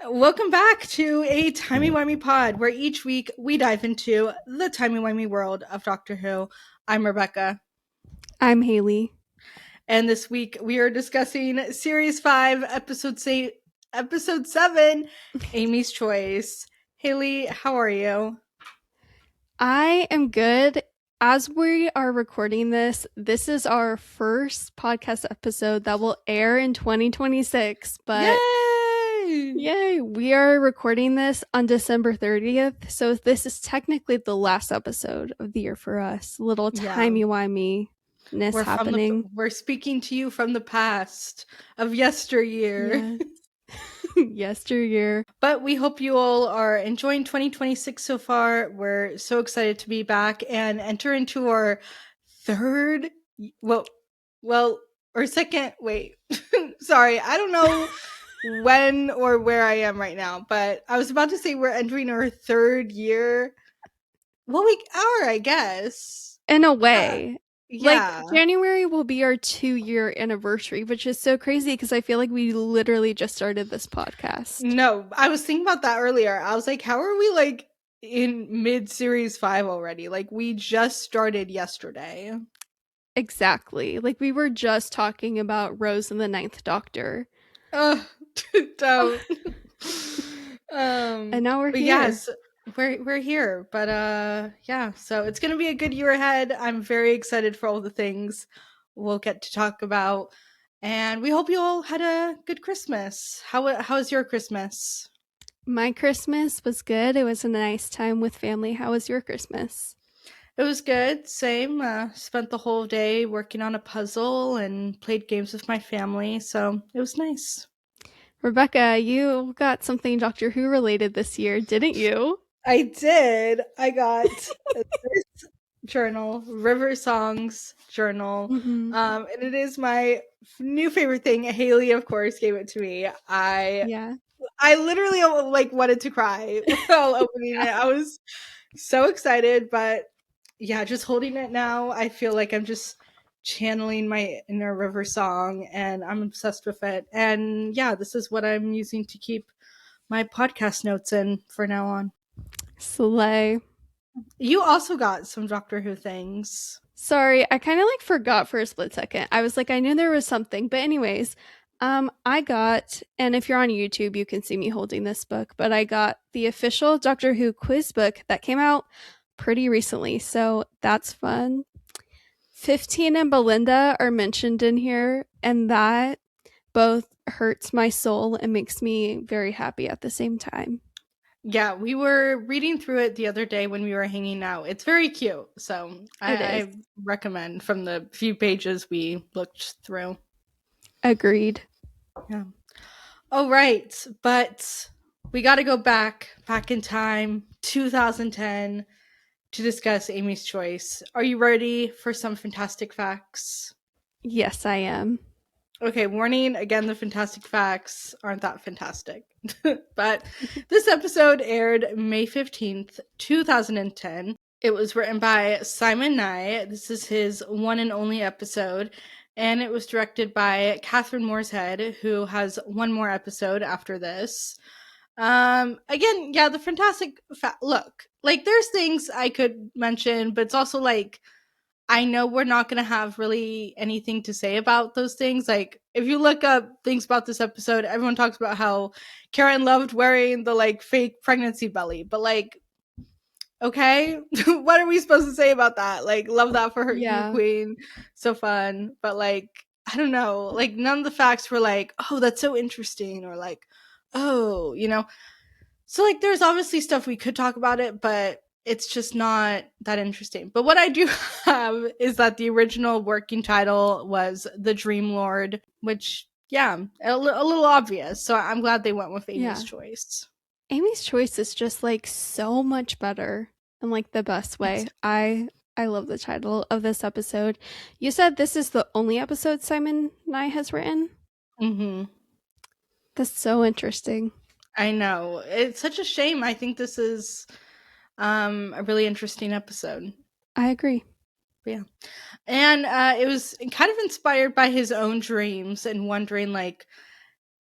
Welcome back to a Timey Wimey Pod, where each week we dive into the Timey Wimey world of Doctor Who. I'm Rebecca. I'm Haley. And this week we are discussing Series 5, Episode 7, Amy's Choice. Haley, how are you? I am good. As we are recording this is our first podcast episode that will air in 2026. But Yay! We are recording this on December 30th, so this is technically the last episode of the year for us. Little timey-wimey-ness happening. We're speaking to you from the past of yesteryear. Yes. Yesteryear. But we hope you all are enjoying 2026 so far. We're so excited to be back and enter into our third, or second, wait, sorry, I don't know when or where I am right now, but I was about to say we're entering our third year. Well, we are, I guess. In a way. Yeah. Like, January will be our 2-year anniversary, which is so crazy because I feel like we literally just started this podcast. No, I was thinking about that earlier. I was like, how are we like in mid-series 5 already? Like, we just started yesterday. Exactly. Like, we were just talking about Rose and the Ninth Doctor. Don't. And now we're here. Yes, we're here. But yeah, so it's gonna be a good year ahead. I'm very excited for all the things we'll get to talk about. And we hope you all had a good Christmas. How's your Christmas? My Christmas was good. It was a nice time with family. How was your Christmas? It was good. Same. Spent the whole day working on a puzzle and played games with my family. So it was nice. Rebecca, you got something Doctor Who related this year, didn't you? I did. I got this journal, River Songs journal. Mm-hmm. And it is my new favorite thing. Haley, of course, gave it to me. I literally like wanted to cry while opening it. I was so excited, but yeah, just holding it now, I feel like I'm just channeling my inner River Song, and I'm obsessed with it. And yeah, this is what I'm using to keep my podcast notes in for now on. Slay. You also got some Doctor Who things. Sorry, I kind of like forgot for a split second. I was like, I knew there was something. But anyways, I got, and if you're on YouTube, you can see me holding this book, but I got the official Doctor Who quiz book that came out pretty recently. So that's fun. 15 and Belinda are mentioned in here, and that both hurts my soul and makes me very happy at the same time. Yeah, we were reading through it the other day when we were hanging out. It's very cute. So I recommend from the few pages we looked through. Agreed. Yeah. All right. But we got to go back in time, 2010, to discuss Amy's Choice. Are you ready for some fantastic facts? Yes, I am. Okay, warning, again, the fantastic facts aren't that fantastic. But this episode aired May 15th, 2010. It was written by Simon Nye. This is his one and only episode. And it was directed by Catherine Morshead, who has one more episode after this. Again, yeah, the fantastic look, like, there's things I could mention, but it's also like, I know we're not going to have really anything to say about those things. Like, if you look up things about this episode, everyone talks about how Karen loved wearing the, like, fake pregnancy belly. But, like, okay, what are we supposed to say about that? Like, love that for her, you queen. So fun. But, like, I don't know. Like, none of the facts were like, oh, that's so interesting. Or, like, oh, you know. So, like, there's obviously stuff we could talk about it, but it's just not that interesting. But what I do have is that the original working title was The Dream Lord, which, yeah, a little obvious. So I'm glad they went with Amy's Choice. Amy's Choice is just, like, so much better in, like, the best way. I love the title of this episode. You said this is the only episode Simon Nye has written? Mm-hmm. That's so interesting. I know. It's such a shame. I think this is a really interesting episode. I agree. Yeah. And it was kind of inspired by his own dreams and wondering, like,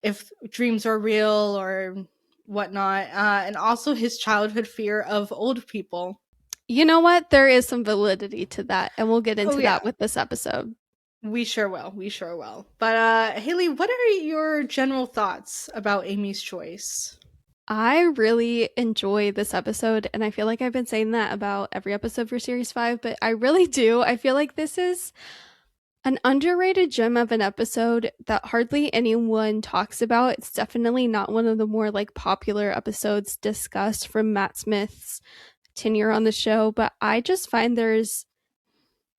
if dreams are real or whatnot, and also his childhood fear of old people. You know what? There is some validity to that, and we'll get Oh into yeah, that with this episode. we sure will. We sure will. But Haley, what are your general thoughts about Amy's choice? I really enjoy this episode, and I feel like I've been saying that about every episode for Series 5, but I really do. I feel like this is an underrated gem of an episode that hardly anyone talks about. It's definitely not one of the more like popular episodes discussed from Matt Smith's tenure on the show, but I just find there's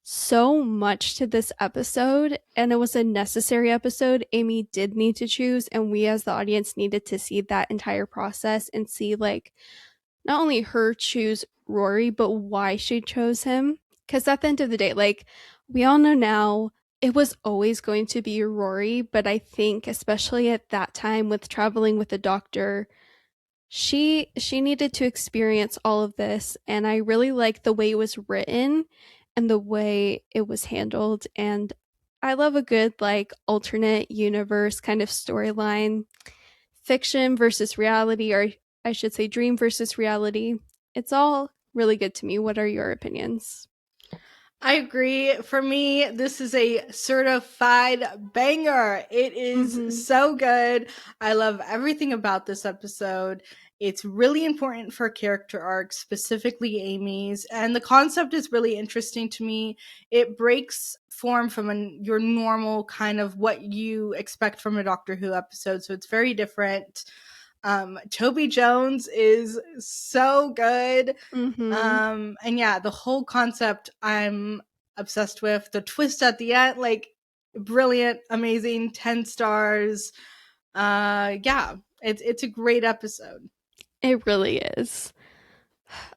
so much to this episode, and it was a necessary episode. Amy did need to choose, and we as the audience needed to see that entire process and see like not only her choose Rory, but why she chose him. Because at the end of the day, like we all know now, it was always going to be Rory, but I think especially at that time with traveling with the doctor, she needed to experience all of this, and I really liked the way it was written and the way it was handled. And I love a good like alternate universe kind of storyline, fiction versus reality, or I should say dream versus reality. It's all really good to me. What are your opinions? I agree. For me, this is a certified banger. It is Mm-hmm. so good. I love everything about this episode. It's really important for character arcs, specifically Amy's, and the concept is really interesting to me. It breaks form from your normal kind of what you expect from a Doctor Who episode, so it's very different. Toby Jones is so good. Mm-hmm. And yeah, the whole concept I'm obsessed with. The twist at the end, like brilliant, amazing, 10 stars. Yeah, it's a great episode. It really is.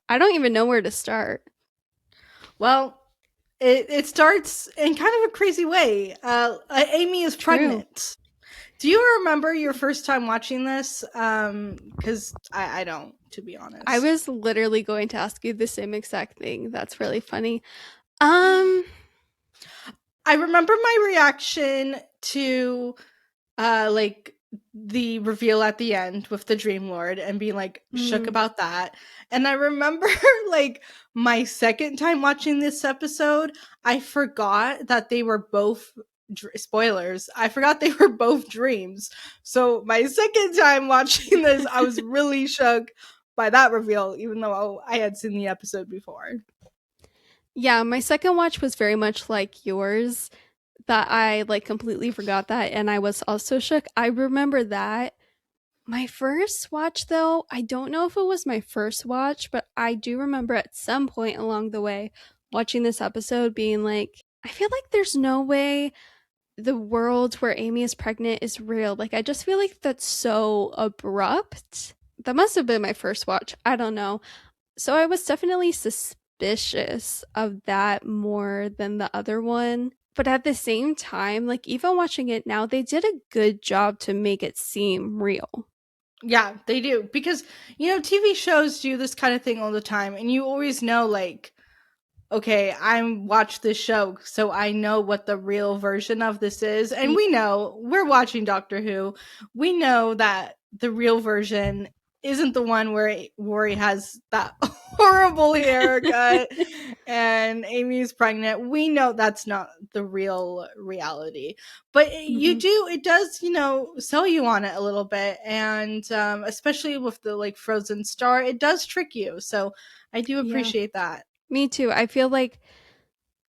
I don't even know where to start. Well, it starts in kind of a crazy way. Amy is True. pregnant. Do you remember your first time watching this? Because I don't, to be I honest. was literally going to ask you the same exact thing. That's really funny. Um, I remember my reaction to like the reveal at the end with the Dream Lord and being like shook mm, about that. And I remember like my second time watching this episode, I forgot that they were both spoilers. I forgot they were both dreams. So my second time watching this, I was really shook by that reveal, even though I had seen the episode before. yeah, my second watch was very much like yours, that I like completely forgot that, and I was also shook. I remember that. My first watch, though, I don't know if it was my first watch, but I do remember at some point along the way watching this episode being like, I feel like there's no way the world where Amy is pregnant is real. Like, I just feel like that's so abrupt. That must have been my first watch. I don't know. So I was definitely suspicious of that more than the other one. But at the same time, like, even watching it now, they did a good job to make it seem real. Yeah, they do. Because, TV shows do this kind of thing all the time. And you always know, like, okay, I watched this show, so I know what the real version of this is. And we know we're watching Doctor Who. We know that the real version isn't the one where Rory has that horrible haircut and Amy's pregnant. We know that's not the real reality. But Mhm. it does, sell you on it a little bit. And especially with the like Frozen Star, it does trick you. So I do Yeah, appreciate that. me too. I feel like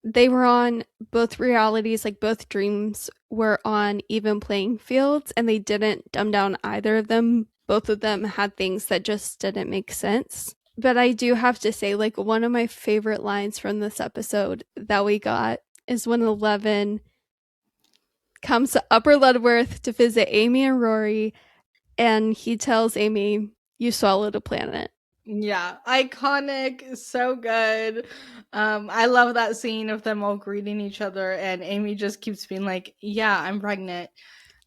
they were on both realities, like both dreams were on even playing fields, and they didn't dumb down either of them. Both of them had things that just didn't make sense. But I do have to say, like, one of my favorite lines from this episode that we got is when Eleven comes to Upper Ludworth to visit Amy and Rory, and he tells Amy, "You swallowed a planet." Yeah, iconic, so good. I love that scene of them all greeting each other, and Amy just keeps being like, "Yeah, I'm pregnant."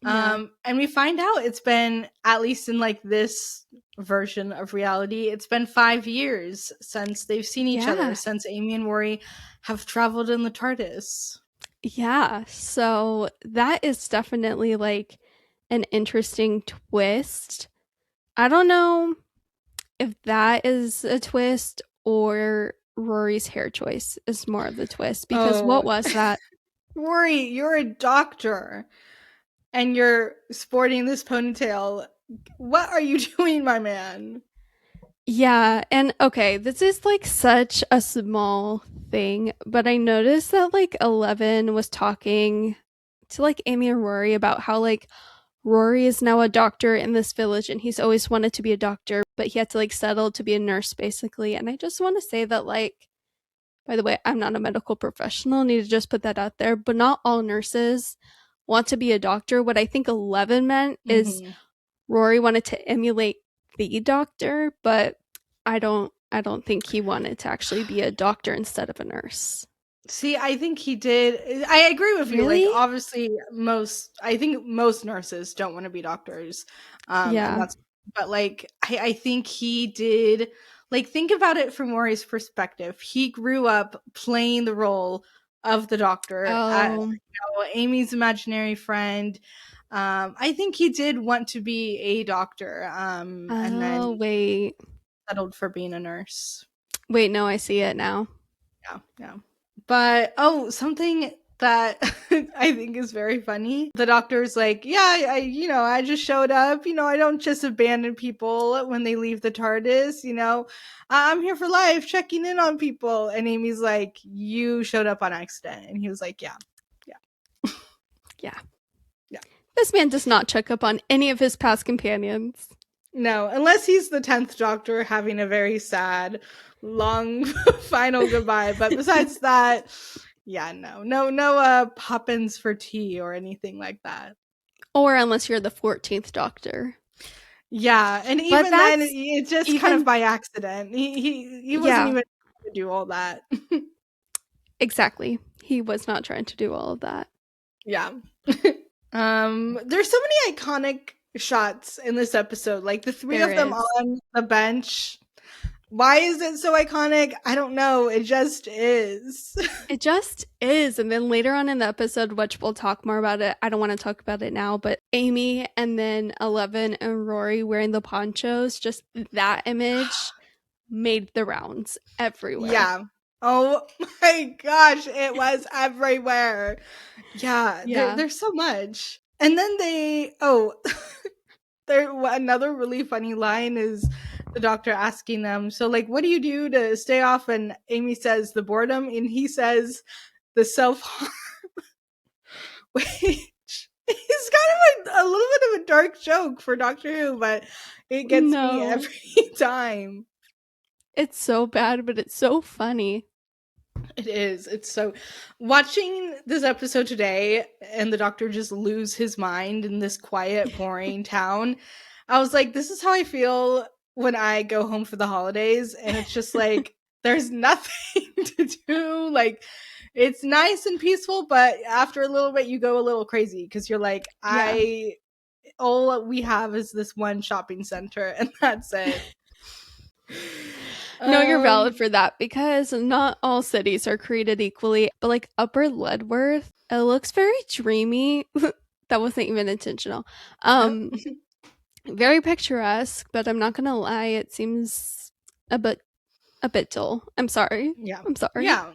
Yeah. And we find out it's been, at least in like this version of reality, it's been 5 years since they've seen each other, Yeah. since Amy and Rory have traveled in the TARDIS. Yeah. So that is definitely like an interesting twist. I don't know if that is a twist or Rory's hair choice is more of the twist, because what Oh, was that? Rory, you're a doctor and you're sporting this ponytail. What are you doing, my man? Yeah, and okay, this is like such a small thing, but I noticed that like 11 was talking to like Amy and Rory about how like Rory is now a doctor in this village and he's always wanted to be a doctor, but he had to like settle to be a nurse basically. And I just want to say that, like, by the way, I'm not a medical professional, need to just put that out there, but not all nurses want to be a doctor. What I think 11 meant is Mhm. Rory wanted to emulate the doctor, but I don't think he wanted to actually be a doctor instead of a nurse. See, I think he did. I agree with you. Like, Really? obviously, I think most nurses don't want to be doctors. And Yeah. that's, but like, I think he did, like, think about it from Maury's perspective. He grew up playing the role of the doctor at, Oh. Amy's imaginary friend. I think he did want to be a doctor, and then Oh, wait. settled for being a nurse. Wait, no, I see it now. Yeah, yeah. But something that I think is very funny. The doctor's like, "Yeah, I just showed up. I don't just abandon people when they leave the TARDIS. I'm here for life, checking in on people." And Amy's like, "You showed up on accident." And he was like, "Yeah, yeah, Yeah. yeah." This man does not check up on any of his past companions. No, unless he's the 10th Doctor having a very sad, long final goodbye. But besides that, yeah, no Poppins for tea or anything like that. Or unless you're the 14th Doctor. Yeah, and But even then, that's it's just kind of even, by accident. He wasn't yeah, even to do all that. exactly. He was not trying to do all of that. Yeah. There's so many iconic shots in this episode. Like the three There of them is. on the bench. Why is it so iconic? I don't know. It just is. It just is. And then later on in the episode, which we'll talk more about it, I don't want to talk about it now, but Amy and then 11 and Rory wearing the ponchos, just that image made the rounds everywhere. Yeah. Oh my gosh, it was everywhere. Yeah, Yeah. there's so much. And then another really funny line is the doctor asking them, "So like what do you do to stay off?" And Amy says the boredom and he says the self-harm, which is kind of a little bit of a dark joke for Doctor Who, but it gets me No, every time. it's so bad, but it's so funny. It is. It's so watching this episode today and the doctor just lose his mind in this quiet, boring town. I was like, this is how I feel when I go home for the holidays and it's just like there's nothing to do. Like it's nice and peaceful, but after a little bit you go a little crazy because you're like, Yeah. I all we have is this one shopping center and that's it. No, you're valid Um for that because not all cities are created equally. But like Upper Ledworth, it looks very dreamy. That wasn't even intentional. Um, very picturesque, but I'm not gonna lie, it seems a bit dull. I'm sorry. yeah. I'm sorry. Yeah.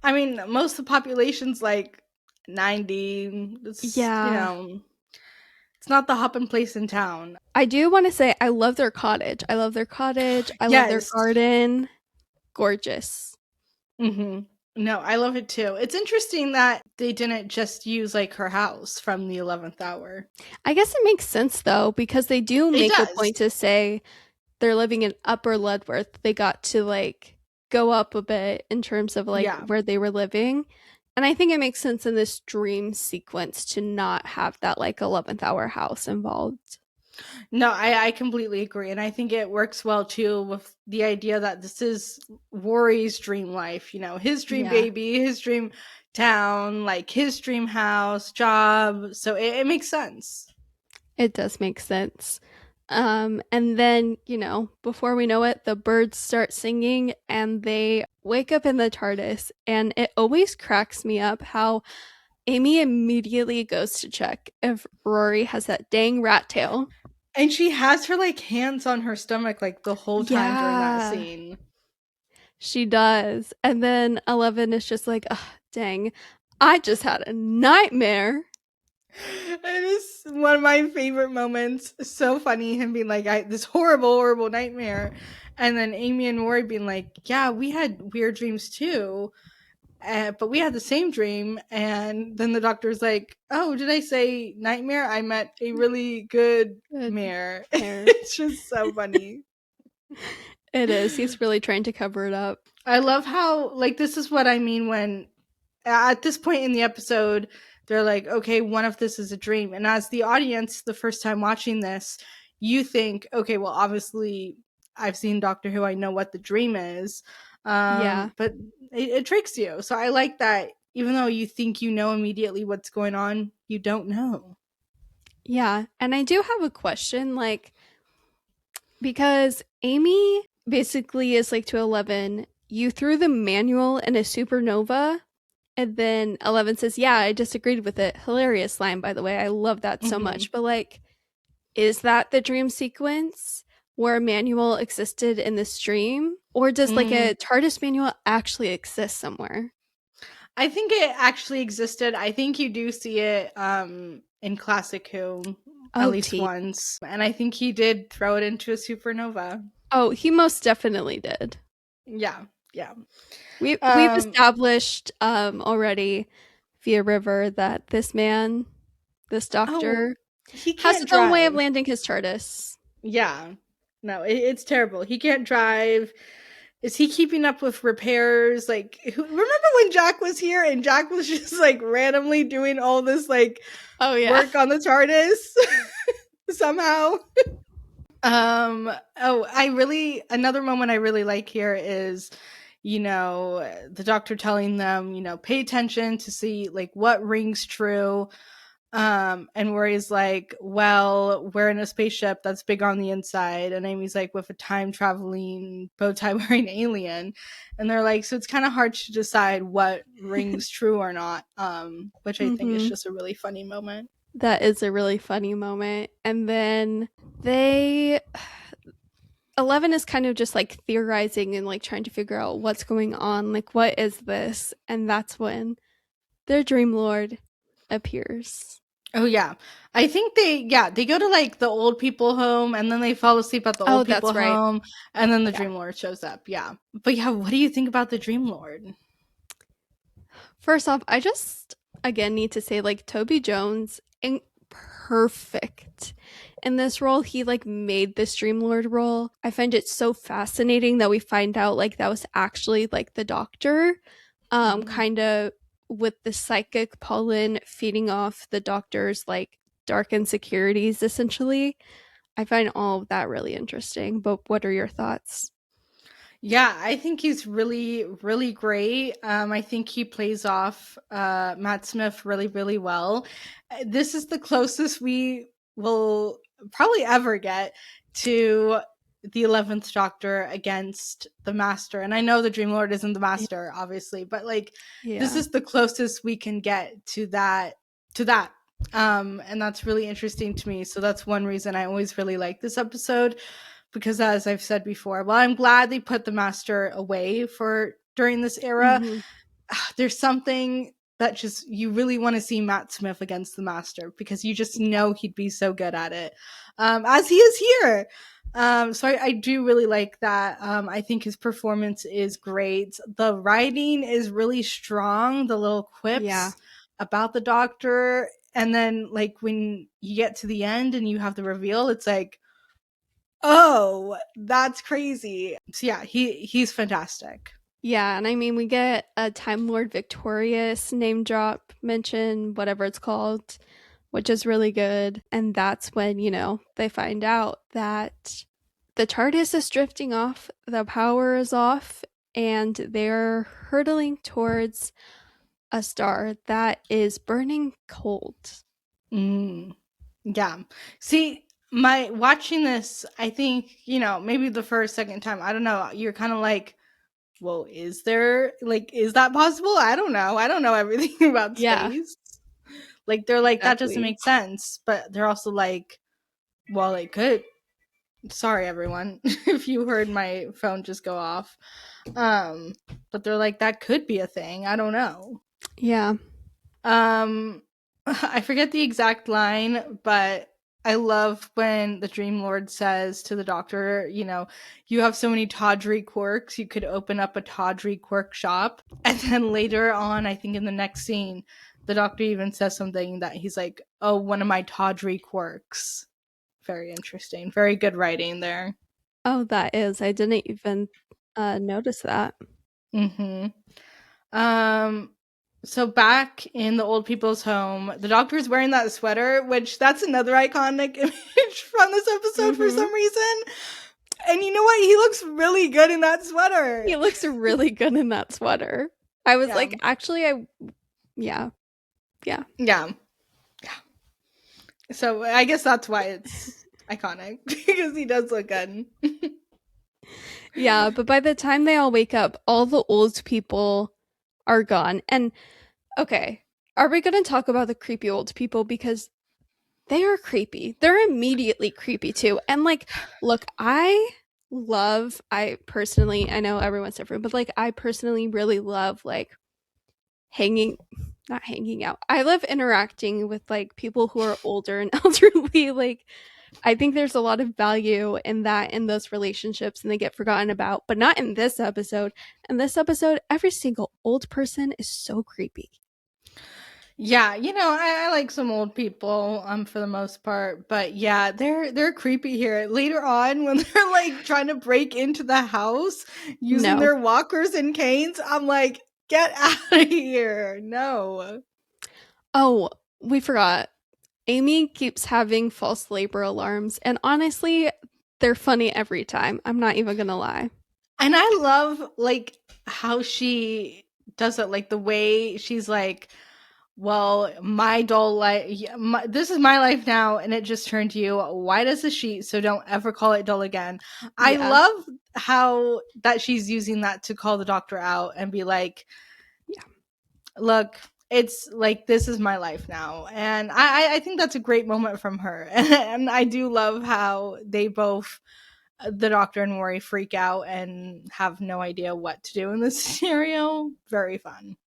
I mean, most of the population's like 90. Yeah. It's not the hopping place in town. I do want to say I love their cottage. I love their cottage. I love their Yes. garden. Gorgeous. No, I love it too. It's interesting that they didn't just use like her house from the 11th hour. I guess it makes sense though, because they do It make a does. point to say they're living in Upper Ledworth. They got to like go up a bit in terms of like Yeah. where they were living. And I think it makes sense in this dream sequence to not have that like 11th hour house involved. No, I completely agree. And I think it works well too with the idea that this is Rory's dream life, his dream Yeah, baby, his dream town, like his dream house, job. So it makes sense. it does make sense. And then, before we know it, the birds start singing and they wake up in the TARDIS. And it always cracks me up how Amy immediately goes to check if Rory has that dang rat tail. And she has her like hands on her stomach like the whole time during that Yeah, scene. she does. And then 11 is just like, ugh, dang, I just had a nightmare. It is one of my favorite moments. So funny, him being like, this horrible, horrible nightmare. And then Amy and Rory being like, yeah, we had weird dreams too. But we had the same dream. And then the doctor's like, oh, did I say nightmare? I meant a really good Good mare. hair. It's just so funny. It is. He's really trying to cover it up. I love how, like, this is what I mean when at this point in the episode, they're like, okay, one of this is a dream. And as the audience, the first time watching this, you think, okay, well, obviously I've seen Doctor Who. I know what the dream is. Yeah. But it tricks you. So I like that even though you think you know immediately what's going on, you don't know. Yeah. And I do have a question, like, because Amy basically is like to 11, you threw the manual in a supernova. And then 11 says, yeah, I disagreed with it. Hilarious line, by the way. I love that so Mm-hmm. much. But, like, is that the dream sequence where a manual existed in this dream? Or does, like, Mm, a TARDIS manual actually exist somewhere? I think it actually existed. I think you do see it in Classic Who at Oh, least T. once. And I think he did throw it into a supernova. Oh, he most definitely did. Yeah, yeah. We've Um, established already via River that this man, this oh, doctor, he has can't his own way of drive. landing his TARDIS. Yeah. No, it's terrible. He can't drive. Is he keeping up with repairs? Like, remember when Jack was here and Jack was just like randomly doing all this like Oh yeah. work on the TARDIS somehow? Oh, another moment I really like here is, the doctor telling them, pay attention to see like what rings true. And where he's like, well, we're in a spaceship that's big on the inside, and Amy's like, with a time traveling bow tie wearing alien, and they're like, so it's kind of hard to decide what rings true or not. Which I think is Mm-hmm. just a really funny moment. That is a really funny moment. And then they 11 is kind of just like theorizing and like trying to figure out what's going on, like what is this? And that's when their dream lord appears. Oh yeah. I think they go to like the old people home and then they fall asleep at the Oh, old people that's right. home and then the Yeah. Dream Lord shows up. Yeah. But yeah, what do you think about the Dream Lord? First off, I just again need to say like Toby Jones perfect in this role. He like made this Dream Lord role. I find it so fascinating that we find out like that was actually like the doctor, Mhm. kind of with the psychic pollen feeding off the doctor's like dark insecurities essentially. I find all of that really interesting. But what are your thoughts? Yeah, I think he's really, really great. I think he plays off Matt Smith really, really well. This is the closest we will probably ever get to the 11th Doctor against the Master. And I know the Dream Lord isn't the Master, obviously, but like this Yeah. is the closest we can get to that. And that's really interesting to me. So that's one reason I always really like this episode, because as I've said before, while I'm glad they put the Master away for during this era, Mm-hmm. there's something that just you really want to see Matt Smith against the Master, because you just Yeah. know he'd be so good at it, as he is here. So I do really like that. I think his performance is great. The writing is really strong. The little Yeah. quips about the Doctor, and then like when you get to the end and you have the reveal, it's like, oh, that's crazy. So yeah, he's fantastic. Yeah, and I mean, we get a Time Lord Victorious name drop mention, whatever it's called, which is really good. And that's when, they find out that the TARDIS is drifting off, the power is off, and they're hurtling towards a star that is burning cold. Mm, yeah. See, my watching this, I think, maybe the first, second time, I don't know, you're kind of like, well, is that possible? I don't know. I don't know everything about Yeah, space. Like, they're like, that doesn't exactly. make sense. But they're also like, Well, it could. Sorry, everyone, if you heard my phone just go off. But they're like, that could be a thing. I don't know. Yeah. I forget the exact line, but I love when the Dream Lord says to the doctor, you have so many tawdry quirks, you could open up a tawdry quirk shop. And then later on, I think in the next scene, the doctor even says something that he's like, oh, one of my tawdry quirks. Very interesting. Very good writing there. Oh, that is. I didn't even notice that. Mm-hmm. So back in the old people's home, the doctor's wearing that sweater, which that's another iconic image from this episode for some reason. And you know what? He looks really good in that sweater. He looks really good in that sweater. I was like, actually, yeah. So I guess that's why it's iconic, because he does look good. Yeah, but by the time they all wake up, all the old people are gone. And okay, are we going to talk about the creepy old people? Because they are creepy. They're immediately creepy too. And like, look, I personally, I know everyone's different, but like, I personally really love like not hanging out. I love interacting with like people who are older and elderly. Like, I think there's a lot of value in that, in those relationships, and they get forgotten about, but not in this episode. In this episode, every single old person is so creepy. Yeah, I like some old people for the most part, but yeah, they're creepy here. Later on when they're like trying to break into the house using their walkers and canes, I'm like, get out of here. No. Oh, we forgot. Amy keeps having false labor alarms, and honestly, they're funny every time. I'm not even gonna lie. And I love like how she does it, like the way she's like, well, my dull life, this is my life now, and it just turned you white as a sheet, so don't ever call it dull again. Yeah. I love how that she's using that to call the doctor out and be like, yeah, look, it's like, this is my life now. And I think that's a great moment from her. And I do love how they both, the doctor and Rory, freak out and have no idea what to do in this scenario. Very fun.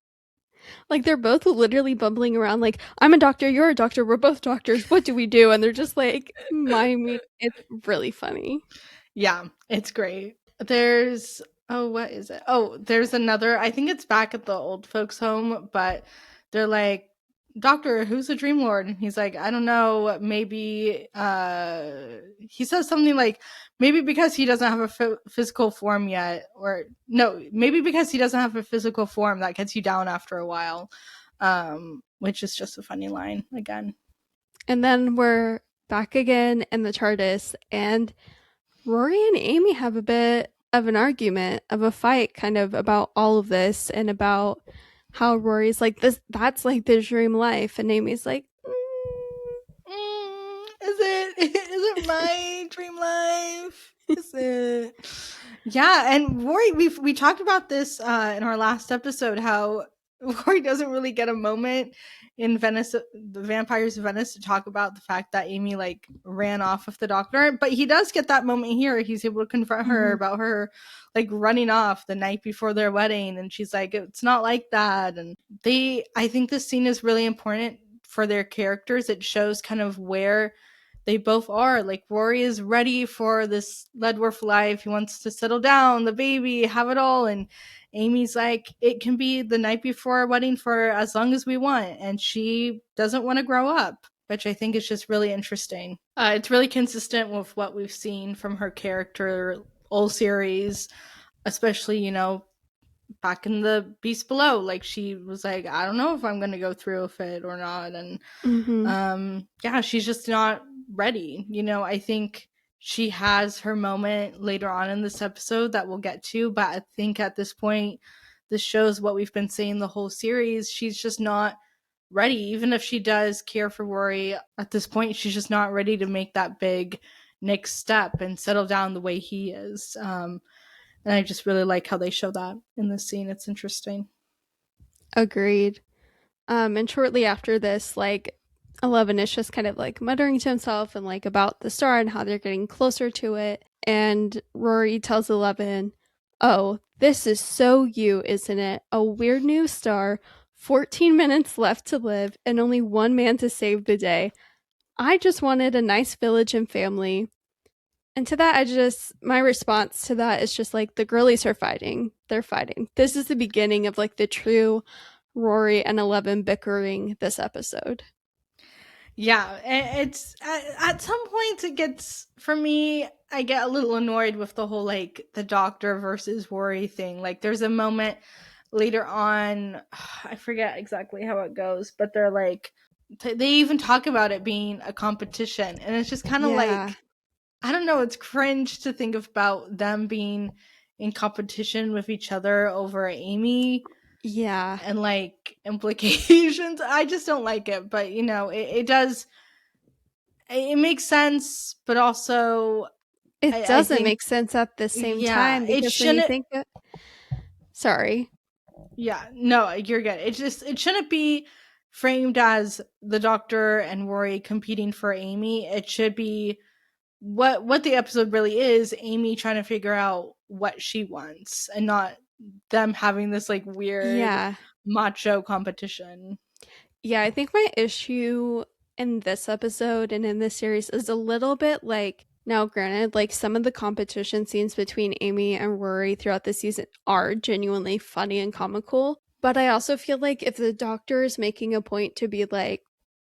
Like, they're both literally bumbling around like, I'm a doctor, you're a doctor, we're both doctors, what do we do? And they're just like, it's really funny. Yeah, it's great. There's, what is it? Oh, there's another, I think it's back at the old folks home, but they're like, doctor, who's the Dream Lord? And he's like, I don't know, maybe he says something like, maybe because he doesn't have a physical form yet, or no, maybe because he doesn't have a physical form that gets you down after a while, which is just a funny line again. And then we're back again in the TARDIS, and Rory and Amy have a bit of an argument, of a fight kind of about all of this, and about how Rory's like, that's like the dream life, and Amy's like, is it my dream life? Is it? Yeah, and Rory, we talked about this in our last episode, how Rory doesn't really get a moment in Venice, the Vampires of Venice, to talk about the fact that Amy like ran off with the doctor, but he does get that moment here. He's able to confront her about her like running off the night before their wedding, and she's like, it's not like that. And I think this scene is really important for their characters. It shows kind of where they both are. Like, Rory is ready for this Leadworth life. He wants to settle down, the baby, have it all. And Amy's like, it can be the night before our wedding for as long as we want. And she doesn't want to grow up, which I think is just really interesting. It's really consistent with what we've seen from her character all series, especially, back in the Beast Below. Like, she was like, I don't know if I'm going to go through with it or not. And yeah, she's just not ready. I think she has her moment later on in this episode that we'll get to, but I think at this point, this shows what we've been saying the whole series. She's just not ready. Even if she does care for Rory, at this point, she's just not ready to make that big next step and settle down the way he is. And I just really like how they show that in this scene. It's interesting. Agreed. And shortly after this, like, 11 is just kind of like muttering to himself and like about the star and how they're getting closer to it. And Rory tells 11, "Oh, this is so you, isn't it? A weird new star, 14 minutes left to live, and only one man to save the day. I just wanted a nice village and family." And to that, my response to that is just like the girlies are fighting. They're fighting. This is the beginning of like the true Rory and 11 bickering this episode. Yeah, it's at some points it gets, for me, I get a little annoyed with the whole like the doctor versus Rory thing. Like there's a moment later on, I forget exactly how it goes, but they're like they even talk about it being a competition, and it's just kind of Yeah. like, I don't know, it's cringe to think about them being in competition with each other over Amy Yeah. and like implications. I just don't like it, but you know, it does, it makes sense, but also It I doesn't think, make sense at the same yeah, time it because when you shouldn't. think of, sorry. Yeah, no, you're good. It shouldn't be framed as the Doctor and Rory competing for Amy. It should be what the episode really is, Amy trying to figure out what she wants, and not them having this like weird Yeah. macho competition. Yeah, I think my issue in this episode and in this series is a little bit like, now granted, like some of the competition scenes between Amy and Rory throughout the season are genuinely funny and comical. But I also feel like if the doctor is making a point to be like,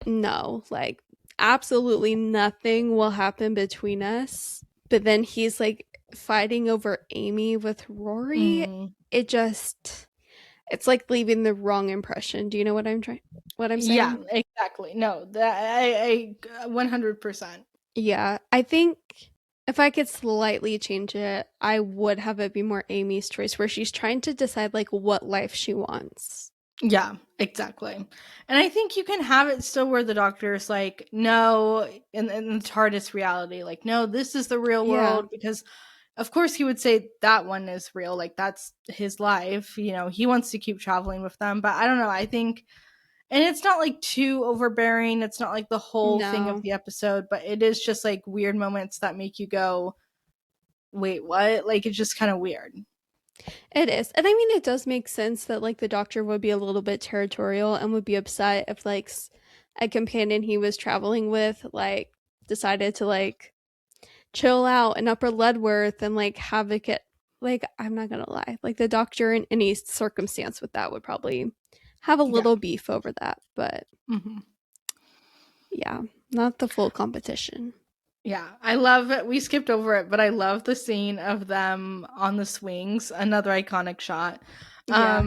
no, like absolutely nothing will happen between us, but then he's like fighting over Amy with Rory, Mm. it just, it's like leaving the wrong impression. Do you know what I'm Yeah, saying? exactly. No, that I 100%. Yeah, I think if I could slightly change it, I would have it be more Amy's choice where she's trying to decide like what life she wants. Yeah, exactly. And I think you can have it still where the doctor is like, no, in the TARDIS reality, like, no, this is the real Yeah. world, because of course he would say that one is real, like that's his life, you know, he wants to keep traveling with them. But I don't know, I think, and it's not like too overbearing, it's not like the whole thing of No. the episode, but it is just like weird moments that make you go, wait, what? Like it's just kind of weird. It is. And I mean, it does make sense that like the doctor would be a little bit territorial and would be upset if like a companion he was traveling with like decided to like chill out in Upper Ledworth and like have it get, like, I'm not gonna lie, like the doctor in any circumstance with that would probably have a Yeah. little beef over that. But Hmm. yeah, not the full competition. Yeah, I love it. We skipped over it, but I love the scene of them on the swings, another iconic shot. Yeah.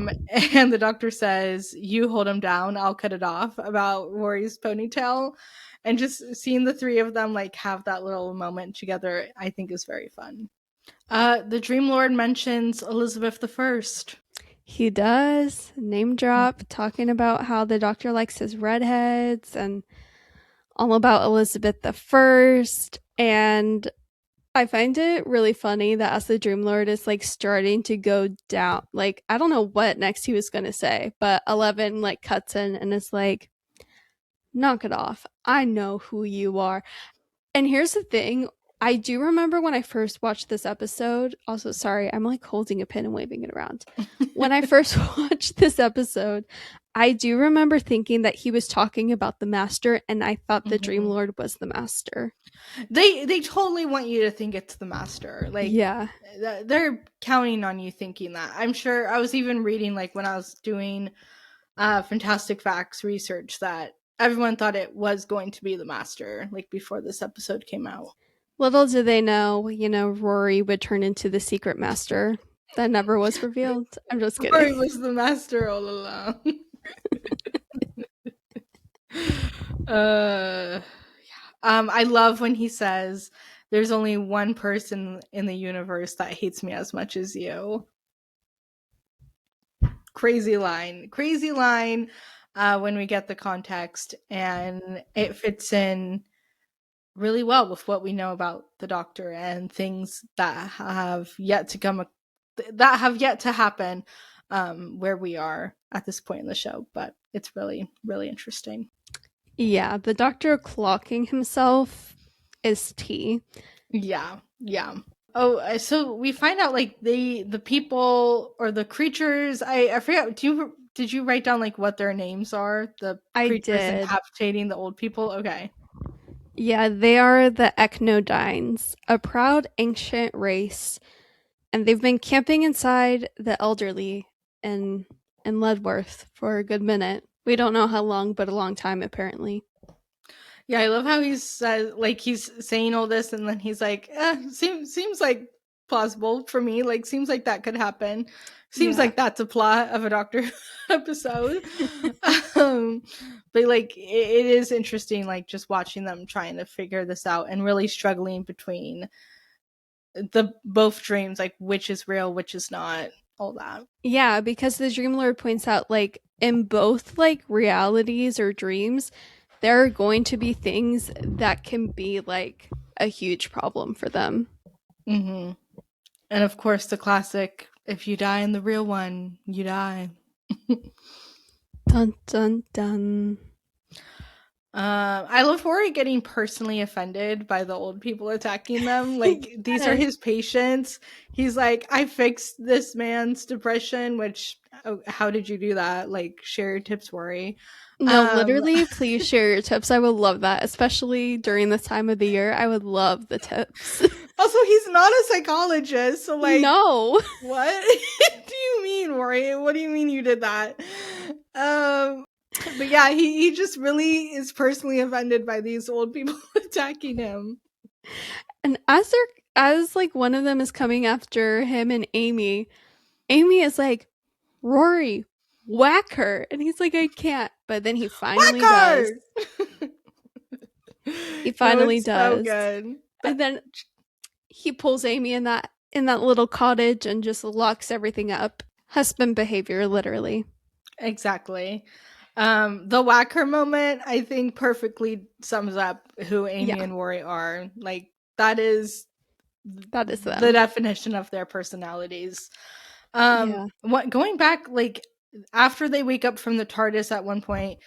And the doctor says, "You hold him down, I'll cut it off," about Rory's ponytail. And just seeing the three of them like have that little moment together, I think is very fun. The Dream Lord mentions Elizabeth the First. He does name drop, talking about how the doctor likes his redheads and all about Elizabeth the First. And I find it really funny that as the Dream Lord is like starting to go down, like I don't know what next he was gonna say, but 11 like cuts in and is like, "Knock it off. I know who you are." And here's the thing. I do remember when I first watched this episode. Also, sorry, I'm like holding a pin and waving it around. When I first watched this episode, I do remember thinking that he was talking about the master, and I thought the Dream Mhm. Lord was the master. They totally want you to think it's the master. Like Yeah. they're counting on you thinking that. I'm sure I was even reading like when I was doing Fantastic Facts research that everyone thought it was going to be the master, like before this episode came out. Little do they know, Rory would turn into the secret master that never was revealed. I'm just kidding. Rory was the master all along. uh I love when he says, "There's only one person in the universe that hates me as much as you." Crazy line. Crazy line when we get the context, and it fits in really well with what we know about the doctor and things that have yet to come, that have yet to happen, where we are at this point in the show. But it's really, really interesting. Yeah, the doctor clocking himself is tea. Yeah, yeah. Oh, so we find out like the people or the creatures. I forget. Did you write down like what their names are? The I creatures did. incapacitating the old people. Okay. Yeah, they are the Echnodynes, a proud ancient race, and they've been camping inside the elderly in Ledworth for a good minute. We don't know how long, but a long time apparently. Yeah, I love how he's like he's saying all this, and then he's like, seems like plausible for me. Like, seems like that could happen. Seems Yeah. like that's a plot of a Doctor episode. um, but like, it is interesting, like just watching them trying to figure this out and really struggling between the both dreams, like which is real, which is not, all that. Yeah, because the Dream Lord points out, like, in both, like, realities or dreams, there are going to be things that can be, like, a huge problem for them. Mm-hmm. And of course, the classic: if you die in the real one, you die. Dun dun dun. I love Rory getting personally offended by the old people attacking them. Like, these are Yes. his patients. He's like, I fixed this man's depression, which, oh, how did you do that? Like, share your tips, Rory. No, Um, literally, please share your tips. I would love that, especially during this time of the year. I would love the tips. also, he's not a psychologist. So, like, No. what do you mean, Rory? What do you mean you did that? But yeah, he just really is personally offended by these old people attacking him. And as like one of them is coming after him and Amy, Amy is like, Rory, whack her. And he's like, I can't. But then he finally does. Whacker! He No, finally it's so does. good. And then he pulls Amy in that little cottage and just locks everything up. Husband behavior, literally. Exactly. The whacker moment, I think, perfectly sums up who Amy Yeah, and Rory are. Like, that is that is the them. definition of their personalities. Yeah. What going back, like after they wake up from the TARDIS at one point,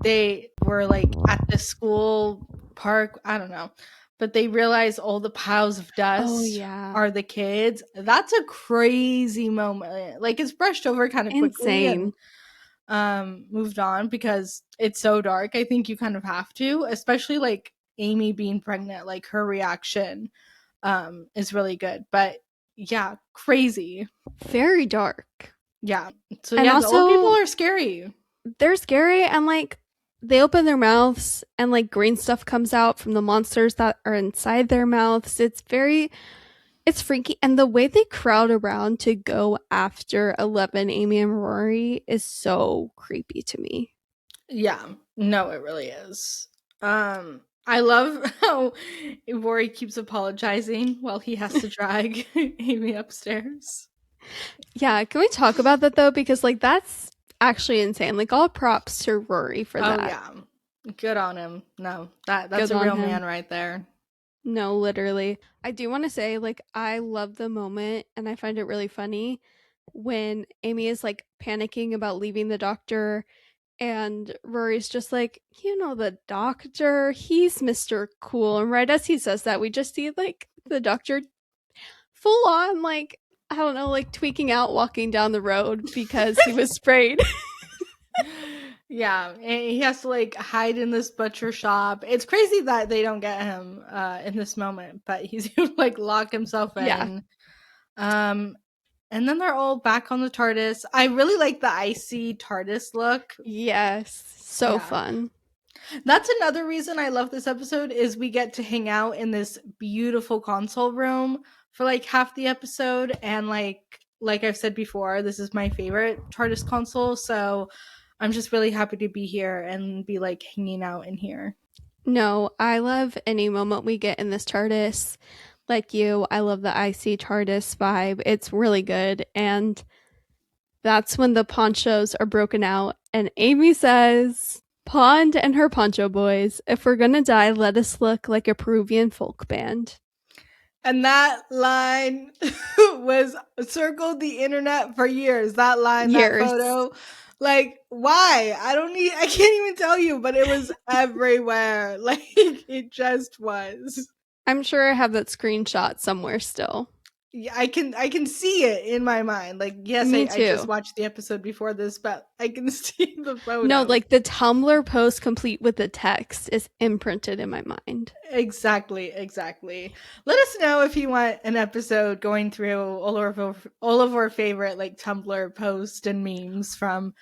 they were like at the school park, I don't know, but they realize all the piles of Oh dust yeah. are the kids. That's a crazy moment. Like, it's brushed over kind of quickly and Insane. moved on because it's so dark. I think you kind of have to, especially like Amy being pregnant, like her reaction is really good. But yeah, crazy. Very dark. Yeah. So And yeah, the old people also are scary. they're scary and like they open their mouths and like green stuff comes out from the monsters that are inside their mouths. It's freaky. And the way they crowd around to go after 11, Amy and Rory is so creepy to me. Yeah. No, it really is. I love how Rory keeps apologizing while he has to drag Amy upstairs. Yeah, can we talk about that though? Because like that's actually insane. Like all props to Rory for Oh that. yeah. Good on him. No, that's Good a on real him. man right there. No, literally. I do want to say, like, I love the moment and I find it really funny when Amy is like panicking about leaving the doctor and Rory's just like, you know, the doctor, he's Mr. Cool. And right as he says that, we just see like the doctor full on, like, I don't know, like tweaking out walking down the road because he was sprayed. Yeah, and he has to like hide in this butcher shop. It's crazy that they don't get him in this moment, but he's able to like lock himself Yeah. in. Um and then they're all back on the TARDIS. I really like the icy TARDIS look. Yes. So Yeah. fun. That's another reason I love this episode is we get to hang out in this beautiful console room for like half the episode, and like I've said before, this is my favorite TARDIS console, so I'm just really happy to be here and be like hanging out in here. No, I love any moment we get in this TARDIS. Like you, I love the icy TARDIS vibe. It's really good. And that's when the ponchos are broken out. And Amy says, Pond and her poncho boys, if we're gonna die, let us look like a Peruvian folk band. And that line was circled the internet for years. That line, that Years. photo. Like, why? I can't even tell you, but it was everywhere. Like, it just was. I'm sure I have that screenshot somewhere still. Yeah, I can see it in my mind. Like, yes, Me I just too. watched the episode before this, but I can see the No, photo. like the Tumblr post complete with the text is imprinted in my mind. Exactly, exactly. Let us know if you want an episode going through all of our favorite like Tumblr posts and memes from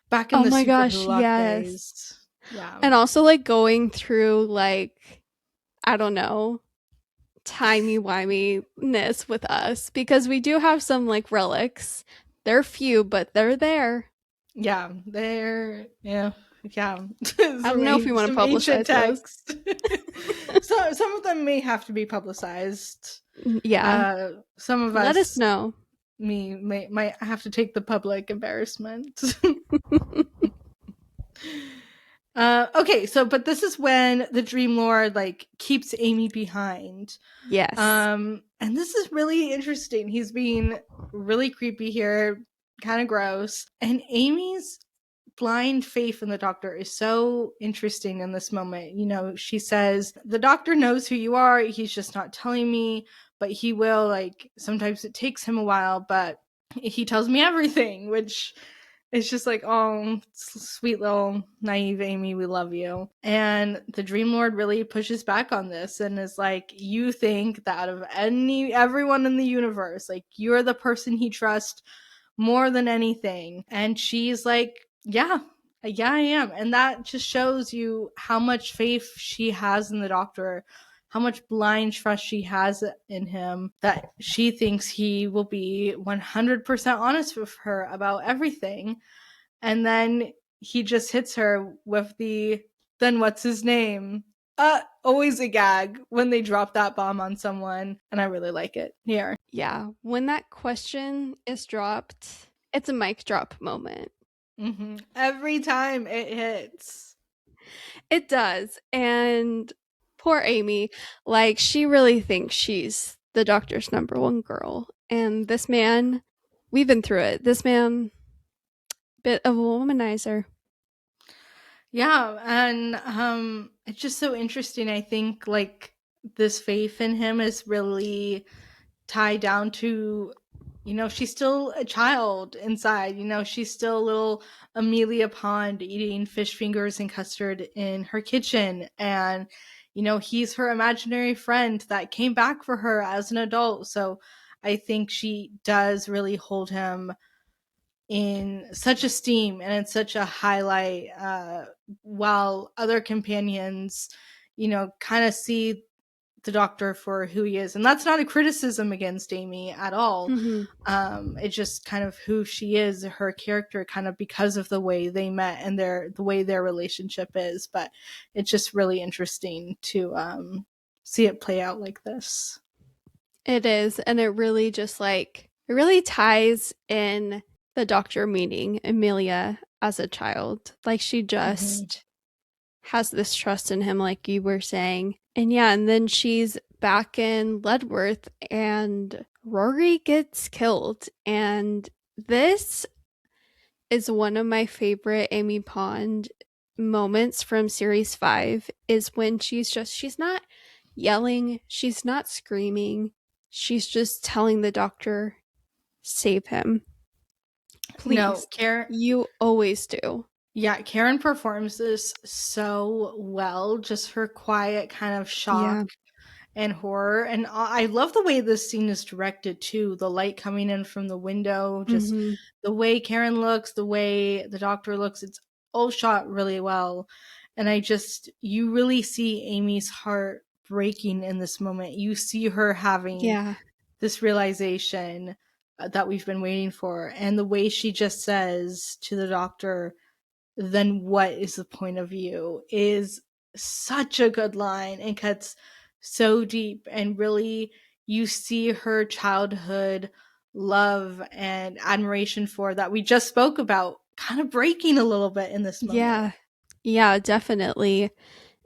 back in Oh the my Super gosh, Gulag yes. days. Yeah. And also like going through like, I don't know, timey wimey-ness with us because we do have some like relics. They're few, but they're there. Yeah, yeah. I don't know if we want Some to ancient publicize those. text. So some of them may have to be publicized. Yeah. Some of Let us us know. might have to take the public embarrassment. Okay, so but this is when the Dream Lord like keeps Amy behind. Yes. And this is really interesting. He's being really creepy here, kind of gross. And Amy's blind faith in the doctor is so interesting in this moment. You know, she says, "The doctor knows who you are. He's just not telling me, but he will. Like, sometimes it takes him a while, but he tells me everything," which is just like, oh, sweet little naive Amy, we love you. And the Dream Lord really pushes back on this and is like, you think that out of everyone in the universe, like you're the person he trusts more than anything. And she's like, yeah, I am. And that just shows you how much faith she has in the doctor, how much blind trust she has in him, that she thinks he will be 100% honest with her about everything. And then he just hits her with then what's his name? Always a gag when they drop that bomb on someone. And I really like it here. Yeah. When that question is dropped, it's a mic drop moment. Every time it hits. It does. And poor Amy, like, she really thinks she's the doctor's number one girl. And this man, we've been through it. This man, bit of a womanizer. Yeah, and it's just so interesting. I think like this faith in him is really tied down to, you know, she's still a child inside. You know, she's still a little Amelia Pond eating fish fingers and custard in her kitchen. And, you know, he's her imaginary friend that came back for her as an adult. So I think she does really hold him in such esteem and in such a highlight, while other companions, you know, kind of see the doctor for who he is. And that's not a criticism against Amy at all. Mm-hmm. It's just kind of who she is, her character, kind of because of the way they met and the way their relationship is. But it's just really interesting to see it play out like this. It is. And it really just like, it really ties in the doctor meeting Amelia as a child. Like, she just has this trust in him, like you were saying. And yeah, and then she's back in Ledworth and Rory gets killed. And this is one of my favorite Amy Pond moments from series 5 is when she's not yelling, she's not screaming, she's just telling the doctor, save him. Please. No, Karen. You always do. Yeah, Karen performs this so well. Just her quiet kind of shock and horror. And I love the way this scene is directed too. The light coming in from the window, just the way Karen looks, the way the doctor looks, it's all shot really well. And you really see Amy's heart breaking in this moment. You see her having this realization that we've been waiting for. And the way she just says to the doctor, "Then what is the point of you?" is such a good line and cuts so deep, and really you see her childhood love and admiration for that we just spoke about kind of breaking a little bit in this moment. Yeah, definitely.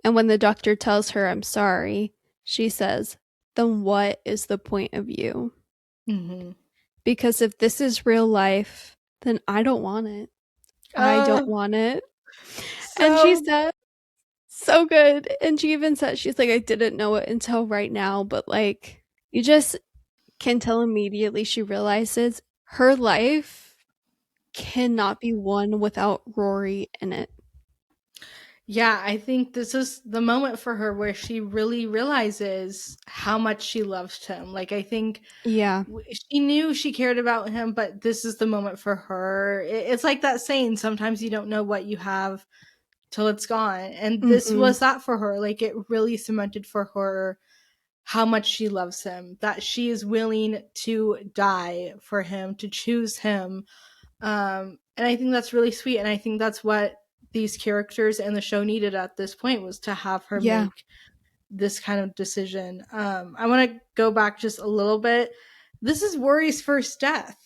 And when the doctor tells her, I'm sorry, she says, then what is the point of you? Mm-hmm. Because if this is real life, then I don't want it. I don't Oh, want it. And she so said, so good. And she even said, she's like, I didn't know it until right now, but like, you just can tell immediately she realizes her life cannot be won without Rory in it. yeah, I think this is the moment for her where she really realizes how much she loved him. Like, I think Yeah. she knew she cared about him, but this is the moment for her. It's like that saying, sometimes you don't know what you have till it's gone. And this Mm-hmm. was that for her. Like, it really cemented for her how much she loves him, that she is willing to die for him, to choose him. And I think that's really sweet. And I think that's what these characters and the show needed at this point, was to have her Yeah. make this kind of decision. I want to go back just a little bit. This is Worry's first death.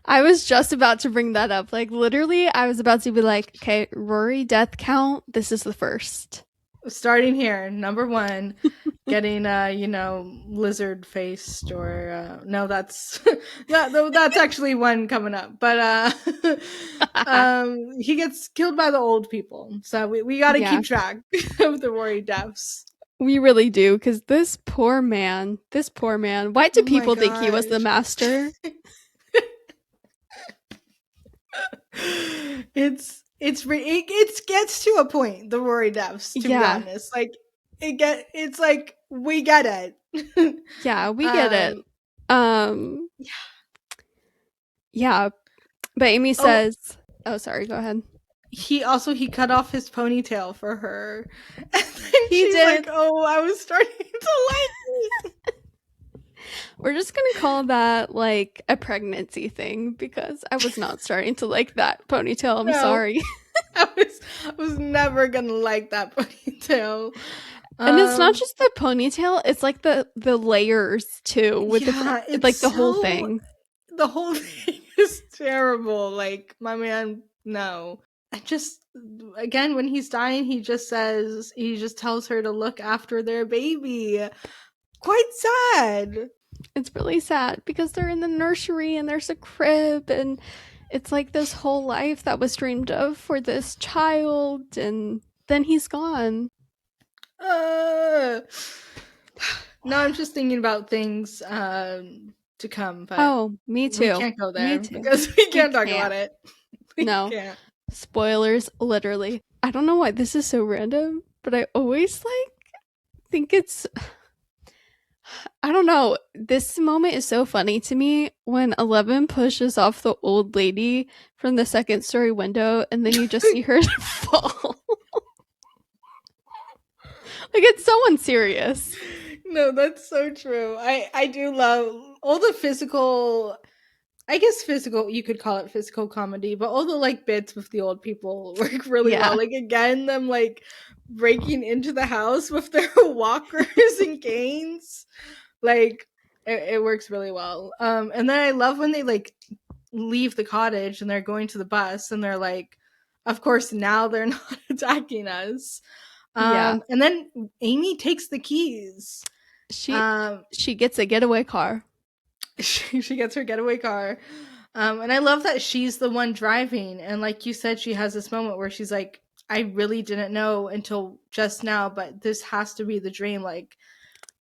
I was just about to bring that up. Like, literally, I was about to be like, okay, Rory death count. This is the first. Starting here, number one, getting lizard faced, or no, that's that's actually one coming up. But he gets killed by the old people, so we got to Yeah, keep track of the Rory deaths. we really do. Because this poor man, why do Oh my people think he was the gosh. master? It gets to a point, the Rory deaths, to be Yeah, honest. Like, it's like, we get it. yeah, we get it. um Um, yeah, but Amy oh, says, oh, sorry, go ahead. he cut off his ponytail for her. And then He she's like, did. "Oh, I was starting to like it." We're just gonna call that like a pregnancy thing because I was not starting to like that ponytail. I'm No, sorry. I was never gonna like that ponytail. And it's not Um just the ponytail, it's like the layers too with yeah, the it's like the whole so thing. the whole thing is terrible. Like, my man, no. I just, again, when he's dying, he just tells her to look after their baby. Quite sad. It's really sad because they're in the nursery and there's a crib and it's like this whole life that was dreamed of for this child and then he's gone. Uh, now I'm just thinking about things to come, but Oh, me we too. can't go Me there too. because we We can't talk about can't. it. We No. can't. Spoilers, literally. I don't know why this is so random, but I always like think it's I don't know. This moment is so funny to me when Eleven pushes off the old lady from the second story window and then you just see her fall. Like it's so unserious. No, that's so true. I do love all the physical, I guess physical, you could call it physical comedy, but all the like bits with the old people work really well. Yeah. Like, again, them like breaking into the house with their walkers and canes. Like, it works really well. And then I love when they like leave the cottage and they're going to the bus and they're like, of course now they're not attacking us. Yeah. And then Amy takes the keys. She Um, she gets a getaway car. she gets her getaway car. And I love that she's the one driving. And like you said, she has this moment where she's like, I really didn't know until just now, but this has to be the dream. Like,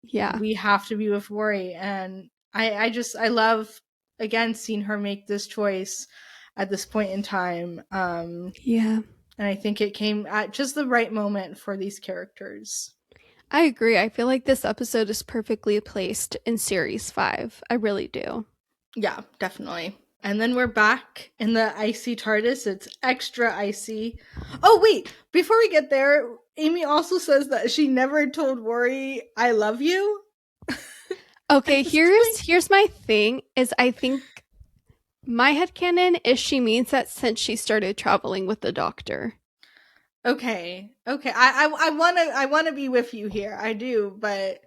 Yeah. we have to be with Rory. And I love, again, seeing her make this choice at this point in time. Yeah. And I think it came at just the right moment for these characters. I agree. I feel like this episode is perfectly placed in series 5. I really do. Yeah, definitely. And then we're back in the icy TARDIS. It's extra icy. Oh, wait. Before we get there, Amy also says that she never told Rory, I love you. Okay, At this point. here's my thing is I think my headcanon is she means that since she started traveling with the doctor. Okay. Okay. I wanna be with you here. I do, but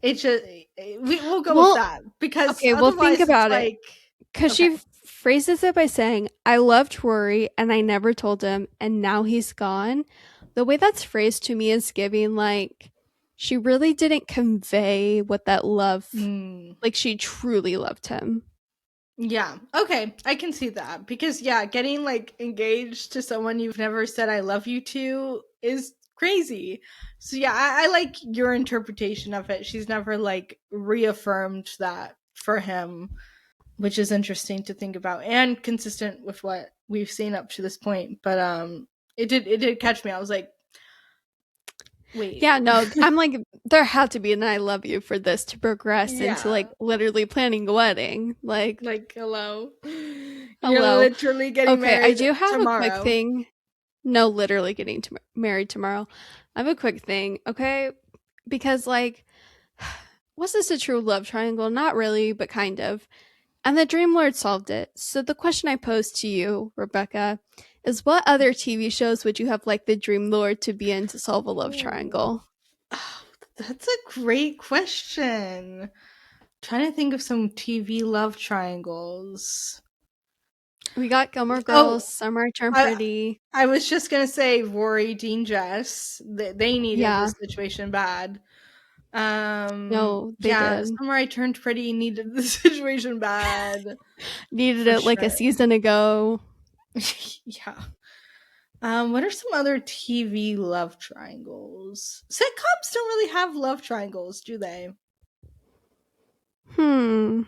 it just we'll go with Well, that, because okay, well think otherwise it's about it. like, Because she okay. phrases it by saying, I loved Rory and I never told him, and now he's gone. The way that's phrased to me is giving like she really didn't convey what that love, Mm. like she truly loved him. Yeah. Okay. I can see that because getting like engaged to someone you've never said I love you to is crazy. So I like your interpretation of it. She's never like reaffirmed that for him, which is interesting to think about and consistent with what we've seen up to this point. But it did catch me. I was like, wait. Yeah, no, I'm like, there had to be an I love you for this to progress into Yeah. like literally planning a wedding. Like, Like, hello. You're hello. literally getting Okay, I married do have a quick tomorrow. thing. No, literally getting married tomorrow. I have a quick thing, okay? Because, like, was this a true love triangle? Not really, but kind of. And the Dream Lord solved it. So the question I pose to you, Rebecca, is what other TV shows would you have like the Dream Lord to be in to solve a love Ooh. triangle? Oh, that's a great question. Trying to think of some TV love triangles. We got Gilmore Girls, Oh, Some Are Turned I Pretty. I was just gonna say Rory, Dean, Jess. They needed Yeah, this situation bad. no, they Yeah, did. Summer I Turned Pretty needed the situation bad Needed for it like a sure. season ago. Yeah. What are some other TV love triangles? Sitcoms don't really have love triangles, do they? Hmm.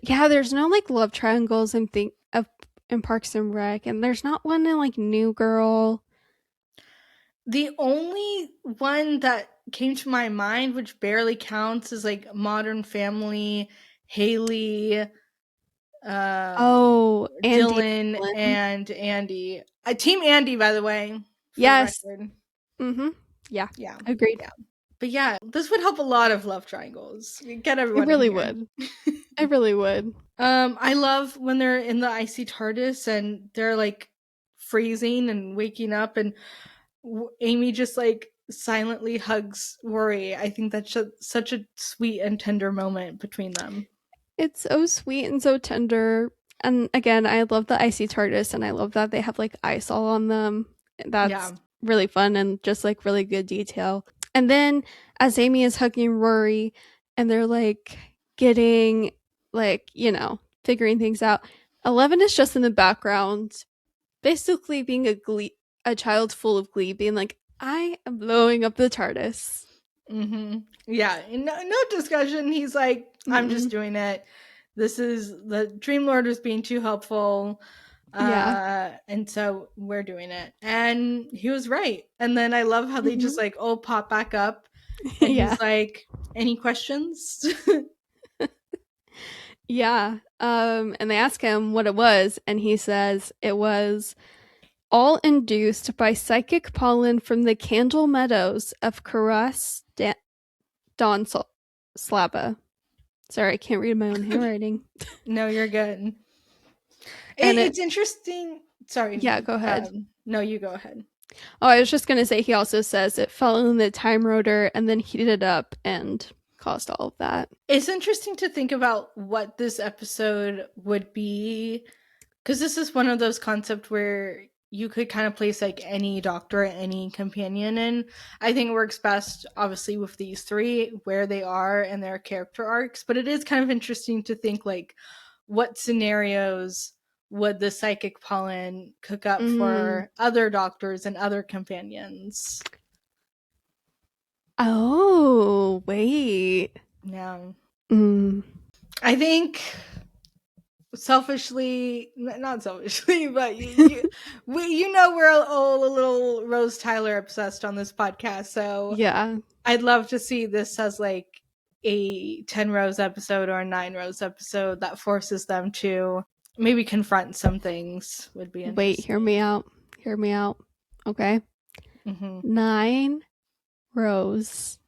Yeah, there's no like love triangles and think of in Parks and Rec, and there's not one in like New Girl. The only one that came to my mind, which barely counts, is like Modern Family, Haley, Oh, Andy. Dylan, Ellen. and Andy. Team Andy, by the way, for the Yes. record. Mm-hmm. Yeah. Yeah, Agreed. yeah. But yeah, this would help a lot of love triangles. Get It everyone in really here. would. It really would. I love when they're in the icy TARDIS and they're like freezing and waking up, and Amy just like silently hugs Rory. I think that's such a sweet and tender moment between them. It's so sweet and so tender. And again, I love the icy TARDIS, and I love that they have like ice all on them. That's Yeah. really fun and just like really good detail. And then as Amy is hugging Rory and they're like getting like, figuring things out, 11 is just in the background, basically being a child full of glee, being like, I am blowing up the TARDIS. Yeah. No discussion. He's like, I'm just Mm-mm. doing it. This is the Dream Lord was being too helpful. Yeah. And so we're doing it. And he was right. And then I love how they Mm-hmm. just like all pop back up and Yeah. he's like, any questions? Yeah. And they ask him what it was, and he says it was all induced by psychic pollen from the candle meadows of Karas Don Slaba. Sorry, I can't read my own handwriting. No, you're good. And It's interesting. Sorry. yeah, go ahead. No, you go ahead. Oh, I was just gonna say he also says it fell in the time rotor and then heated it up and caused all of that. It's interesting to think about what this episode would be, because this is one of those concepts where you could kind of place like any doctor, any companion in. I think it works best, obviously, with these three, where they are and their character arcs. But it is kind of interesting to think like, what scenarios would the psychic pollen cook up Mm. for other doctors and other companions? Oh, wait. Now, Mm. I think selfishly, not selfishly, but we're all a little Rose Tyler obsessed on this podcast, so Yeah. I'd love to see this as like a 10 Rose episode or a 9 Rose episode that forces them to maybe confront some things. Would be Wait, hear me interesting. out. Hear me out. Okay. Mm-hmm. 9, Rose,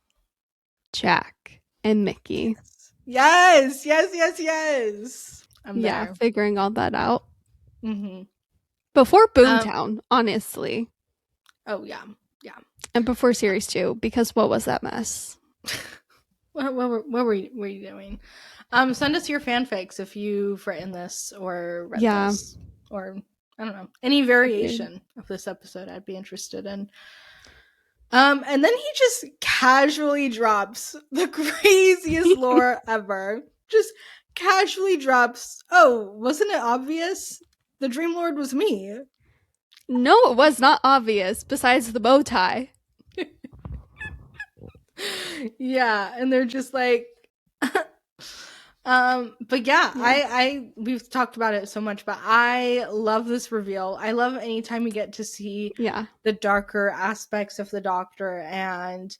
Jack, and Mickey. Yes, yes, yes, yes. I'm Yeah, there. figuring all that out. Mm-hmm. Before Boomtown, honestly. Oh yeah, yeah. And before Series 2, because what was that mess? What were you doing? Send us your fanfics if you've written this or read Yeah, this, or I don't know, any agreed. variation of this episode. I'd be interested in. And then he just casually drops the craziest lore ever. Just casually drops, "Oh, wasn't it obvious? The Dream Lord was me." No, it was not obvious, besides the bow tie. Yeah, and they're just like but yeah, we've talked about it so much, but I love this reveal. I love anytime we get to see the darker aspects of the Doctor, and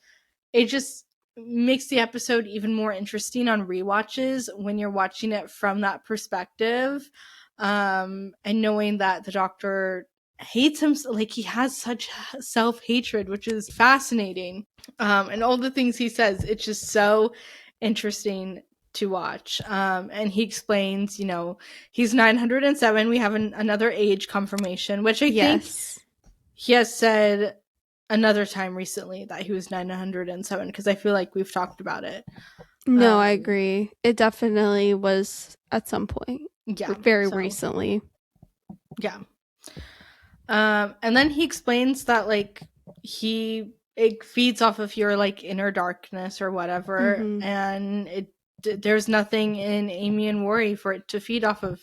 it just makes the episode even more interesting on rewatches when you're watching it from that perspective. And knowing that the Doctor hates him, like he has such self-hatred, which is fascinating. And all the things he says, it's just so interesting to watch. And he explains, he's 907. We have another age confirmation, which I think he has said another time recently that he was 907, because I feel like we've talked about it. No, I agree. It definitely was at some point. Yeah. Very recently. Yeah. And then he explains that like it feeds off of your like inner darkness or whatever, and there's nothing in Amy and Rory for it to feed off of,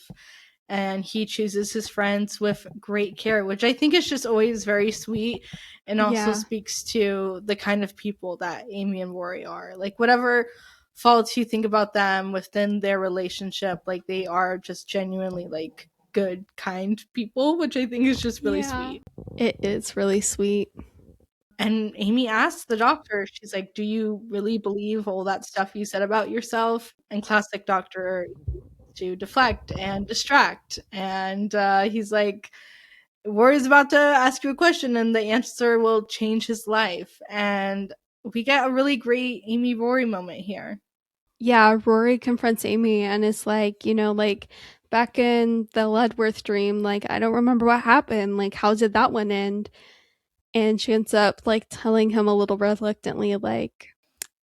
and he chooses his friends with great care, which I think is just always very sweet, and also speaks to the kind of people that Amy and Rory are. Like whatever faults you think about them within their relationship, like they are just genuinely like good, kind people, which I think is just really sweet. It is really sweet. And Amy asks the Doctor, she's like, "Do you really believe all that stuff you said about yourself?" And classic Doctor to deflect and distract. And he's like, Rory's about to ask you a question and the answer will change his life. And we get a really great Amy Rory moment here. Yeah, Rory confronts Amy and is like, like back in the Ledworth dream, like, I don't remember what happened. Like, how did that one end? And she ends up like telling him a little reluctantly, like,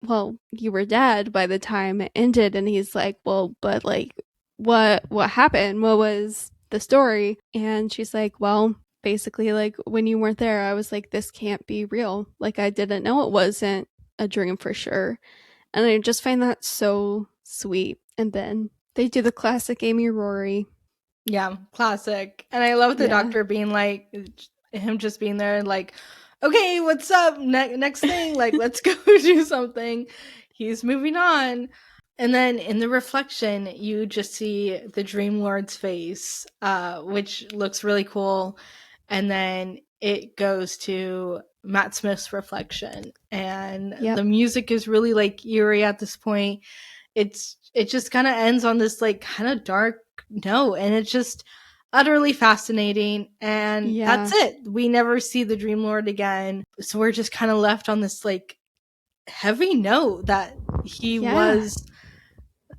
well, you were dead by the time it ended. And he's like, well, but like, what happened? What was the story? And she's like, well, basically, like, when you weren't there, I was like, this can't be real. Like, I didn't know it wasn't a dream for sure. And I just find that so sweet. And then they do the classic Amy Rory. Yeah, classic. And I love the Doctor being like, him just being there like, okay, what's up? Next thing, like, let's go do something. He's moving on. And then in the reflection, you just see the Dream Lord's face, which looks really cool. And then it goes to Matt Smith's reflection. And the music is really like eerie at this point. It just kind of ends on this like kind of dark note. And it's just utterly fascinating. And that's it. We never see the Dream Lord again. So we're just kind of left on this like heavy note that he was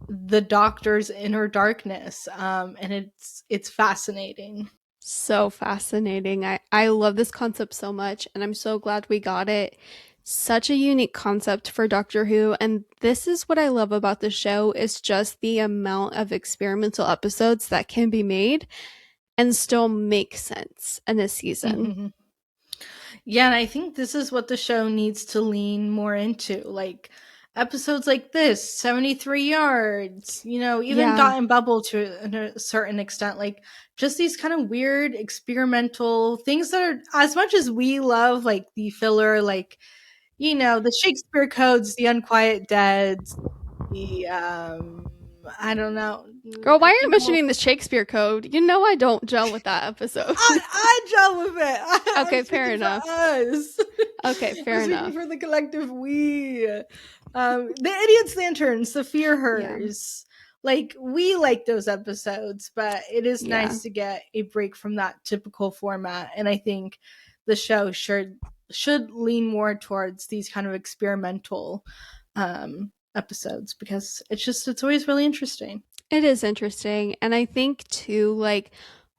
the Doctor's inner darkness, and it's fascinating. So fascinating. I love this concept so much, and I'm so glad we got it. Such a unique concept for Doctor Who, and this is what I love about the show, is just the amount of experimental episodes that can be made and still make sense in a season. Yeah, and I think this is what the show needs to lean more into, like episodes like this, 73 yards, even Dot and Bubble to a certain extent, like just these kind of weird experimental things that are, as much as we love like the filler, like the Shakespeare codes, the Unquiet Deads, the I don't know. Girl, why are you mentioning the Shakespeare code? I don't gel with that episode. I gel with it. Okay, fair enough. Okay, fair enough. For the collective we. The Idiot's Lanterns, the Fear Hers. Yeah. Like, we like those episodes, but it is nice to get a break from that typical format. And I think the show should lean more towards these kind of experimental episodes, because it's always really interesting. It is interesting. And I think too, like,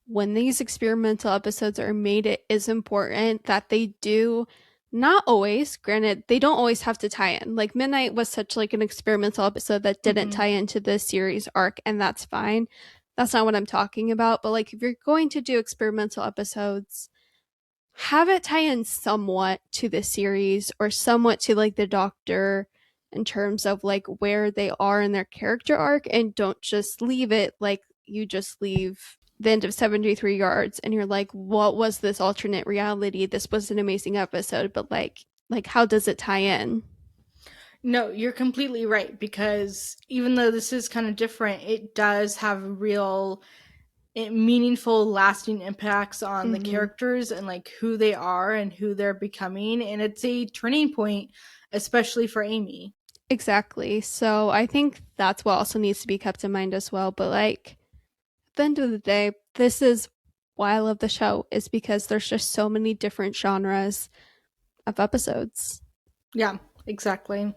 when these experimental episodes are made, it is important that they do, not always, granted, they don't always have to tie in. Like, Midnight was such like an experimental episode that didn't tie into the series arc, and that's fine. That's not what I'm talking about. But like, if you're going to do experimental episodes, have it tie in somewhat to the series or somewhat to like the Doctor, in terms of like where they are in their character arc, and don't just leave it like you just leave the end of 73 yards and you're like, what was this alternate reality? This was an amazing episode, but like how does it tie in? No, you're completely right, because even though this is kind of different, it does have real meaningful lasting impacts on the Mm-hmm. characters and like who they are and who they're becoming, and it's a turning point, especially for Amy. Exactly. So I think that's what also needs to be kept in mind as well. But like at the end of the day, this is why I love the show, is because there's just so many different genres of episodes. Yeah, exactly.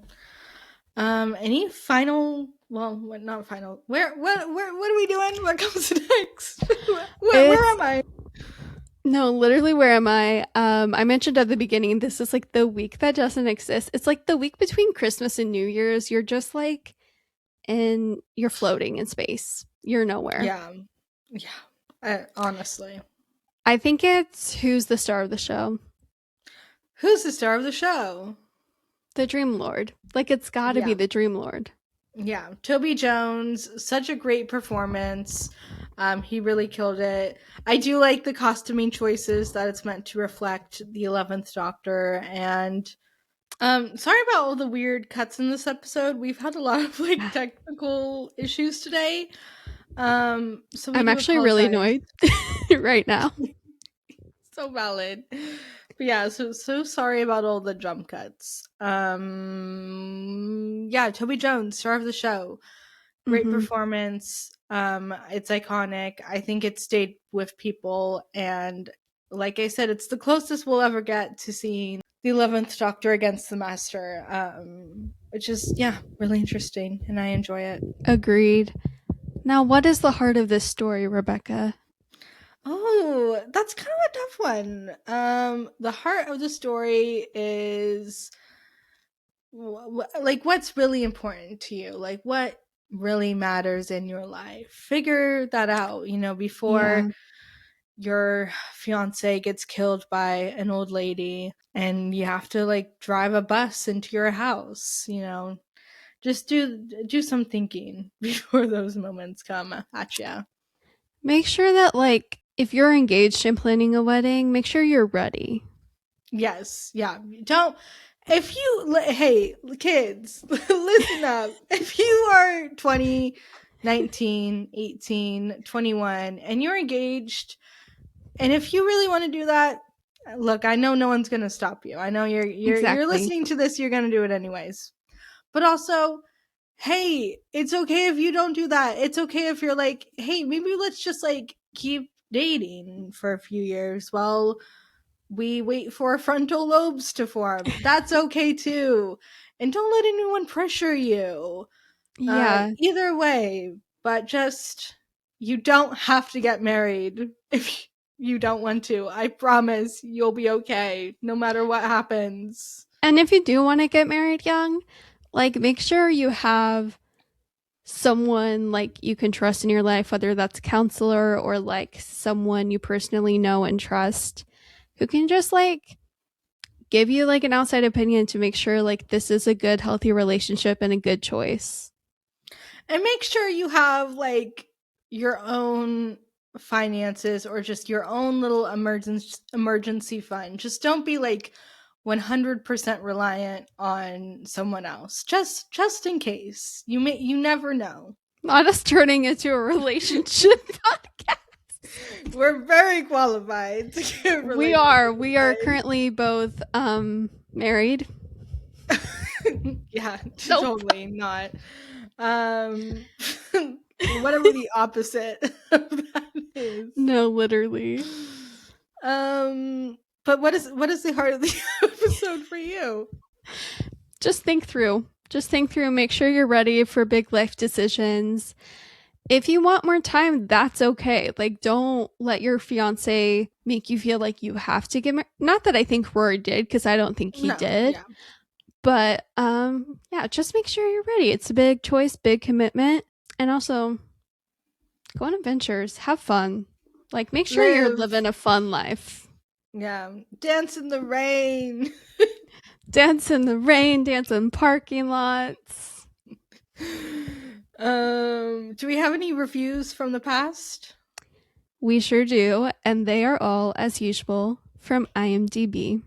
Any final, well, what, not final, what are we doing, what comes next? Where It's am I? no, literally, where am I? I mentioned at the beginning, this is like the week that doesn't exist. It's like the week between Christmas and New Year's. You're just like you're floating in space. You're nowhere. Yeah, yeah, honestly. I think it's who's the star of the show? Who's the star of the show? The Dream Lord. Like it's got to be Yeah, the Dream Lord. yeah, Toby Jones, such a great performance. He really killed it. I do like the costuming choices, that it's meant to reflect the 11th Doctor. And sorry about all the weird cuts in this episode. We've had a lot of like technical issues today. So we I'm do actually really apologize. annoyed right now. So valid. But yeah, so sorry about all the jump cuts. Yeah, Toby Jones, star of the show. Great Mm-hmm. performance. It's iconic. I think it stayed with people, and like I said, it's the closest we'll ever get to seeing the 11th Doctor against the Master. Which is, yeah, really interesting, and I enjoy it. Agreed. Now, what is the heart of this story, Rebecca? Oh, that's kind of a tough one. The heart of the story is like what's really important to you, like what really matters in your life. Figure that out, before Yeah. your fiance gets killed by an old lady and you have to like drive a bus into your house. Just do some thinking before those moments come at you. Make sure that, like, if you're engaged and planning a wedding, make sure you're ready. Yes, yeah. Don't if you hey kids, listen up. If you are 20, 19, 18, 21 and you're engaged, and if you really want to do that, look, I know no one's going to stop you. I know you're Exactly. listening to this, you're going to do it anyways. But also, hey, it's okay if you don't do that. It's okay if you're like, hey, maybe let's just like keep dating for a few years while we wait for frontal lobes to form. That's okay too. And don't let anyone pressure you. Yeah. Either way, but just, you don't have to get married if you don't want to. I promise you'll be okay no matter what happens. And if you do want to get married young, like, make sure you have someone like you can trust in your life, whether that's a counselor or like someone you personally know and trust, who can just like give you like an outside opinion to make sure like this is a good, healthy relationship and a good choice. And make sure you have like your own finances or just your own little emergency fund. Just don't be like 100% reliant on someone else. Just in case. You never know. Not us turning into a relationship podcast. We're very qualified to give We are. relationship We are advice. currently both married. Yeah, Nope. totally not. Um whatever the opposite of that is. No, literally. Um, but what is the heart of the episode for you? Just think through. Just think through. Make sure you're ready for big life decisions. If you want more time, that's okay. Like, don't let your fiance make you feel like you have to get married. Not that I think Rory did, because I don't think he No, did. yeah. But yeah, just make sure you're ready. It's a big choice, big commitment. And also go on adventures, have fun. Like, make sure you're Live. living a fun life. Yeah. Dance in the rain. Dance in the rain, dance in parking lots. Do we have any reviews from the past? We sure do, and they are all, as usual, from IMDb.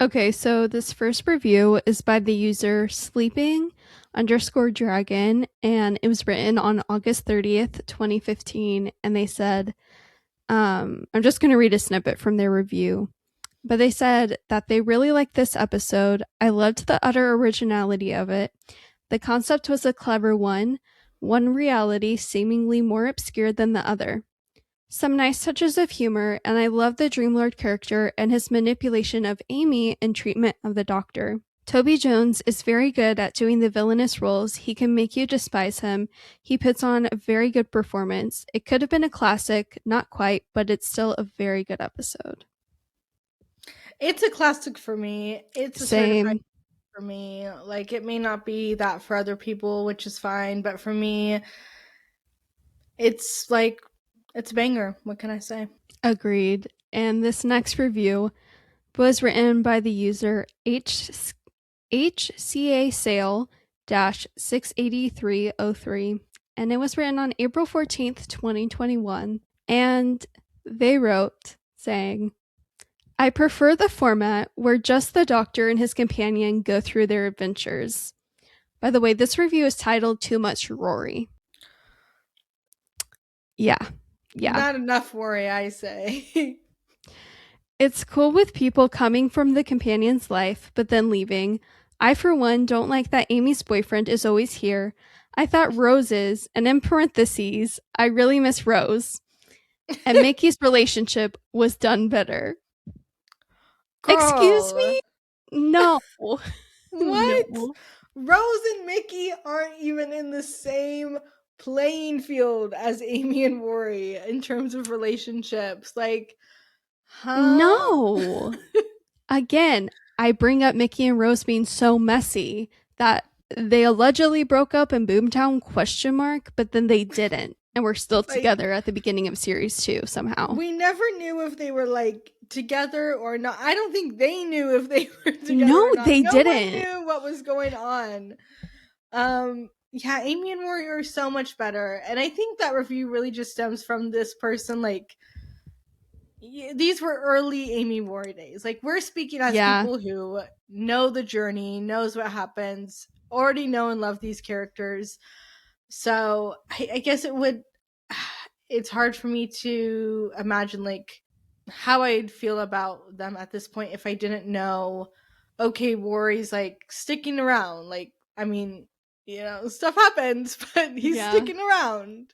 Okay, so this first review is by the user sleeping_dragon, and it was written on August 30th, 2015, and they said, I'm just going to read a snippet from their review. But they said that they really liked this episode. I loved the utter originality of it. The concept was a clever one reality seemingly more obscure than the other. Some nice touches of humor, and I love the Dreamlord character and his manipulation of Amy and treatment of the Doctor. Toby Jones is very good at doing the villainous roles. He can make you despise him. He puts on a very good performance. It could have been a classic, not quite, but it's still a very good episode. It's a classic for me. It's a certified for me. Like, it may not be that for other people, which is fine, but for me, it's like, it's a banger. What can I say? Agreed. And this next review was written by the user HCA Sale-68303, and it was written on April 14th, 2021. And they wrote saying, I prefer the format where just the Doctor and his companion go through their adventures. By the way, this review is titled Too Much Rory. Yeah. Not enough worry, I say. It's cool with people coming from the companion's life, but then leaving. I, for one, don't like that Amy's boyfriend is always here. I thought Rose is, and in parentheses, I really miss Rose. And Mickey's relationship was done better. Girl. Excuse me? No. What? No. Rose and Mickey aren't even in the same playing field as Amy and Rory in terms of relationships. Like, huh? No. Again, I bring up Mickey and Rose being so messy that they allegedly broke up in Boomtown ? But then they didn't. And we're still together at the beginning of series 2 somehow. We never knew if they were like together or not. I don't think they knew if they were together. No, or not. they didn't. No one knew what was going on. Yeah, Amy and Rory are so much better. And I think that review really just stems from this person, like, these were early Amy Rory days. Like, we're speaking as people who know the journey, knows what happens, already know and love these characters. So I guess it's hard for me to imagine like how I'd feel about them at this point if I didn't know, okay, Rory's like sticking around. Like, I mean, you know, stuff happens, but he's sticking around.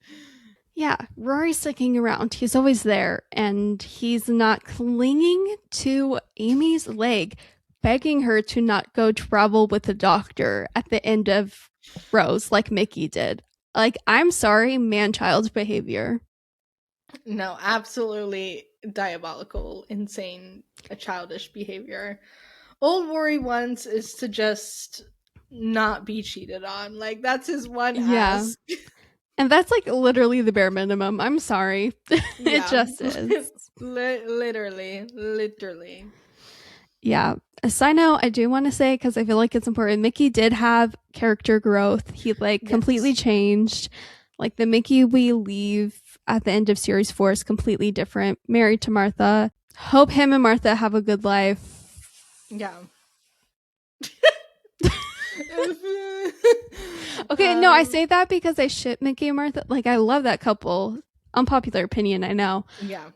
Yeah, Rory's sticking around. He's always there, and he's not clinging to Amy's leg, begging her to not go travel with the Doctor at the end of Rose like Mickey did. Like, I'm sorry, man-child behavior. No, absolutely diabolical, insane, childish behavior. Old Rory wants is to just not be cheated on. Like, that's his one ask. And that's like literally the bare minimum. I'm sorry. It just is. Literally. Yeah. A side note, I do want to say, because I feel like it's important, Mickey did have character growth. He completely changed. Like, the Mickey we leave at the end of series 4 is completely different. Married to Martha. Hope him and Martha have a good life. Yeah. Okay, no, I say that because I ship Mickey and Martha. Like, I love that couple. Unpopular opinion, I know. Yeah.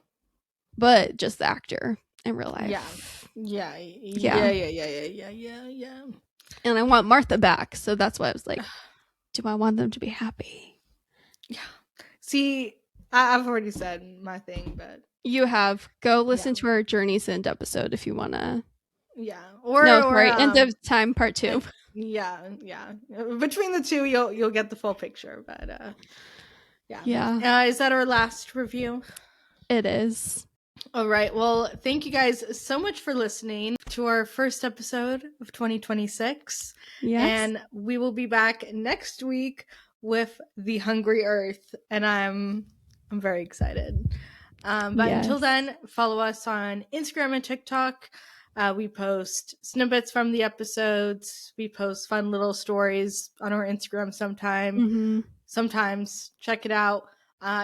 But just the actor in real life. Yeah. And I want Martha back, so that's why I was like, do I want them to be happy? Yeah. See, I've already said my thing, but you have. Go listen to our Journey's End episode if you want to. Yeah. End of Time Part 2. Yeah. Between the two, you'll get the full picture. But yeah. Is that our last review? It is. All right. Well, thank you guys so much for listening to our first episode of 2026. Yes. And we will be back next week with The Hungry Earth, and I'm very excited. But until then, follow us on Instagram and TikTok. We post snippets from the episodes. We post fun little stories on our Instagram sometimes. Check it out.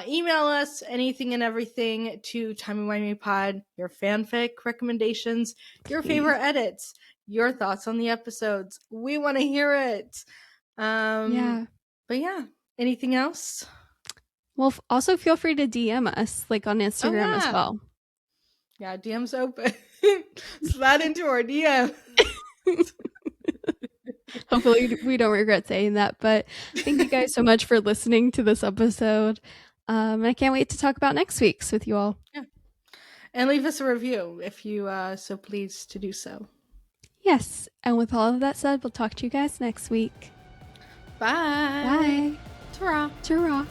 Email us anything and everything to Timey Wimey Pod, your fanfic recommendations, your favorite edits, your thoughts on the episodes. We want to hear it. But yeah, anything else? Well, also feel free to DM us, like on Instagram as well. Yeah, DM's open. Slide into our DM. Hopefully we don't regret saying that, but thank you guys so much for listening to this episode. I can't wait to talk about next week's with you all. Yeah. And leave us a review if you so pleased to do so. Yes. And with all of that said, we'll talk to you guys next week. Bye. Bye. Ta-ra. Ta-ra.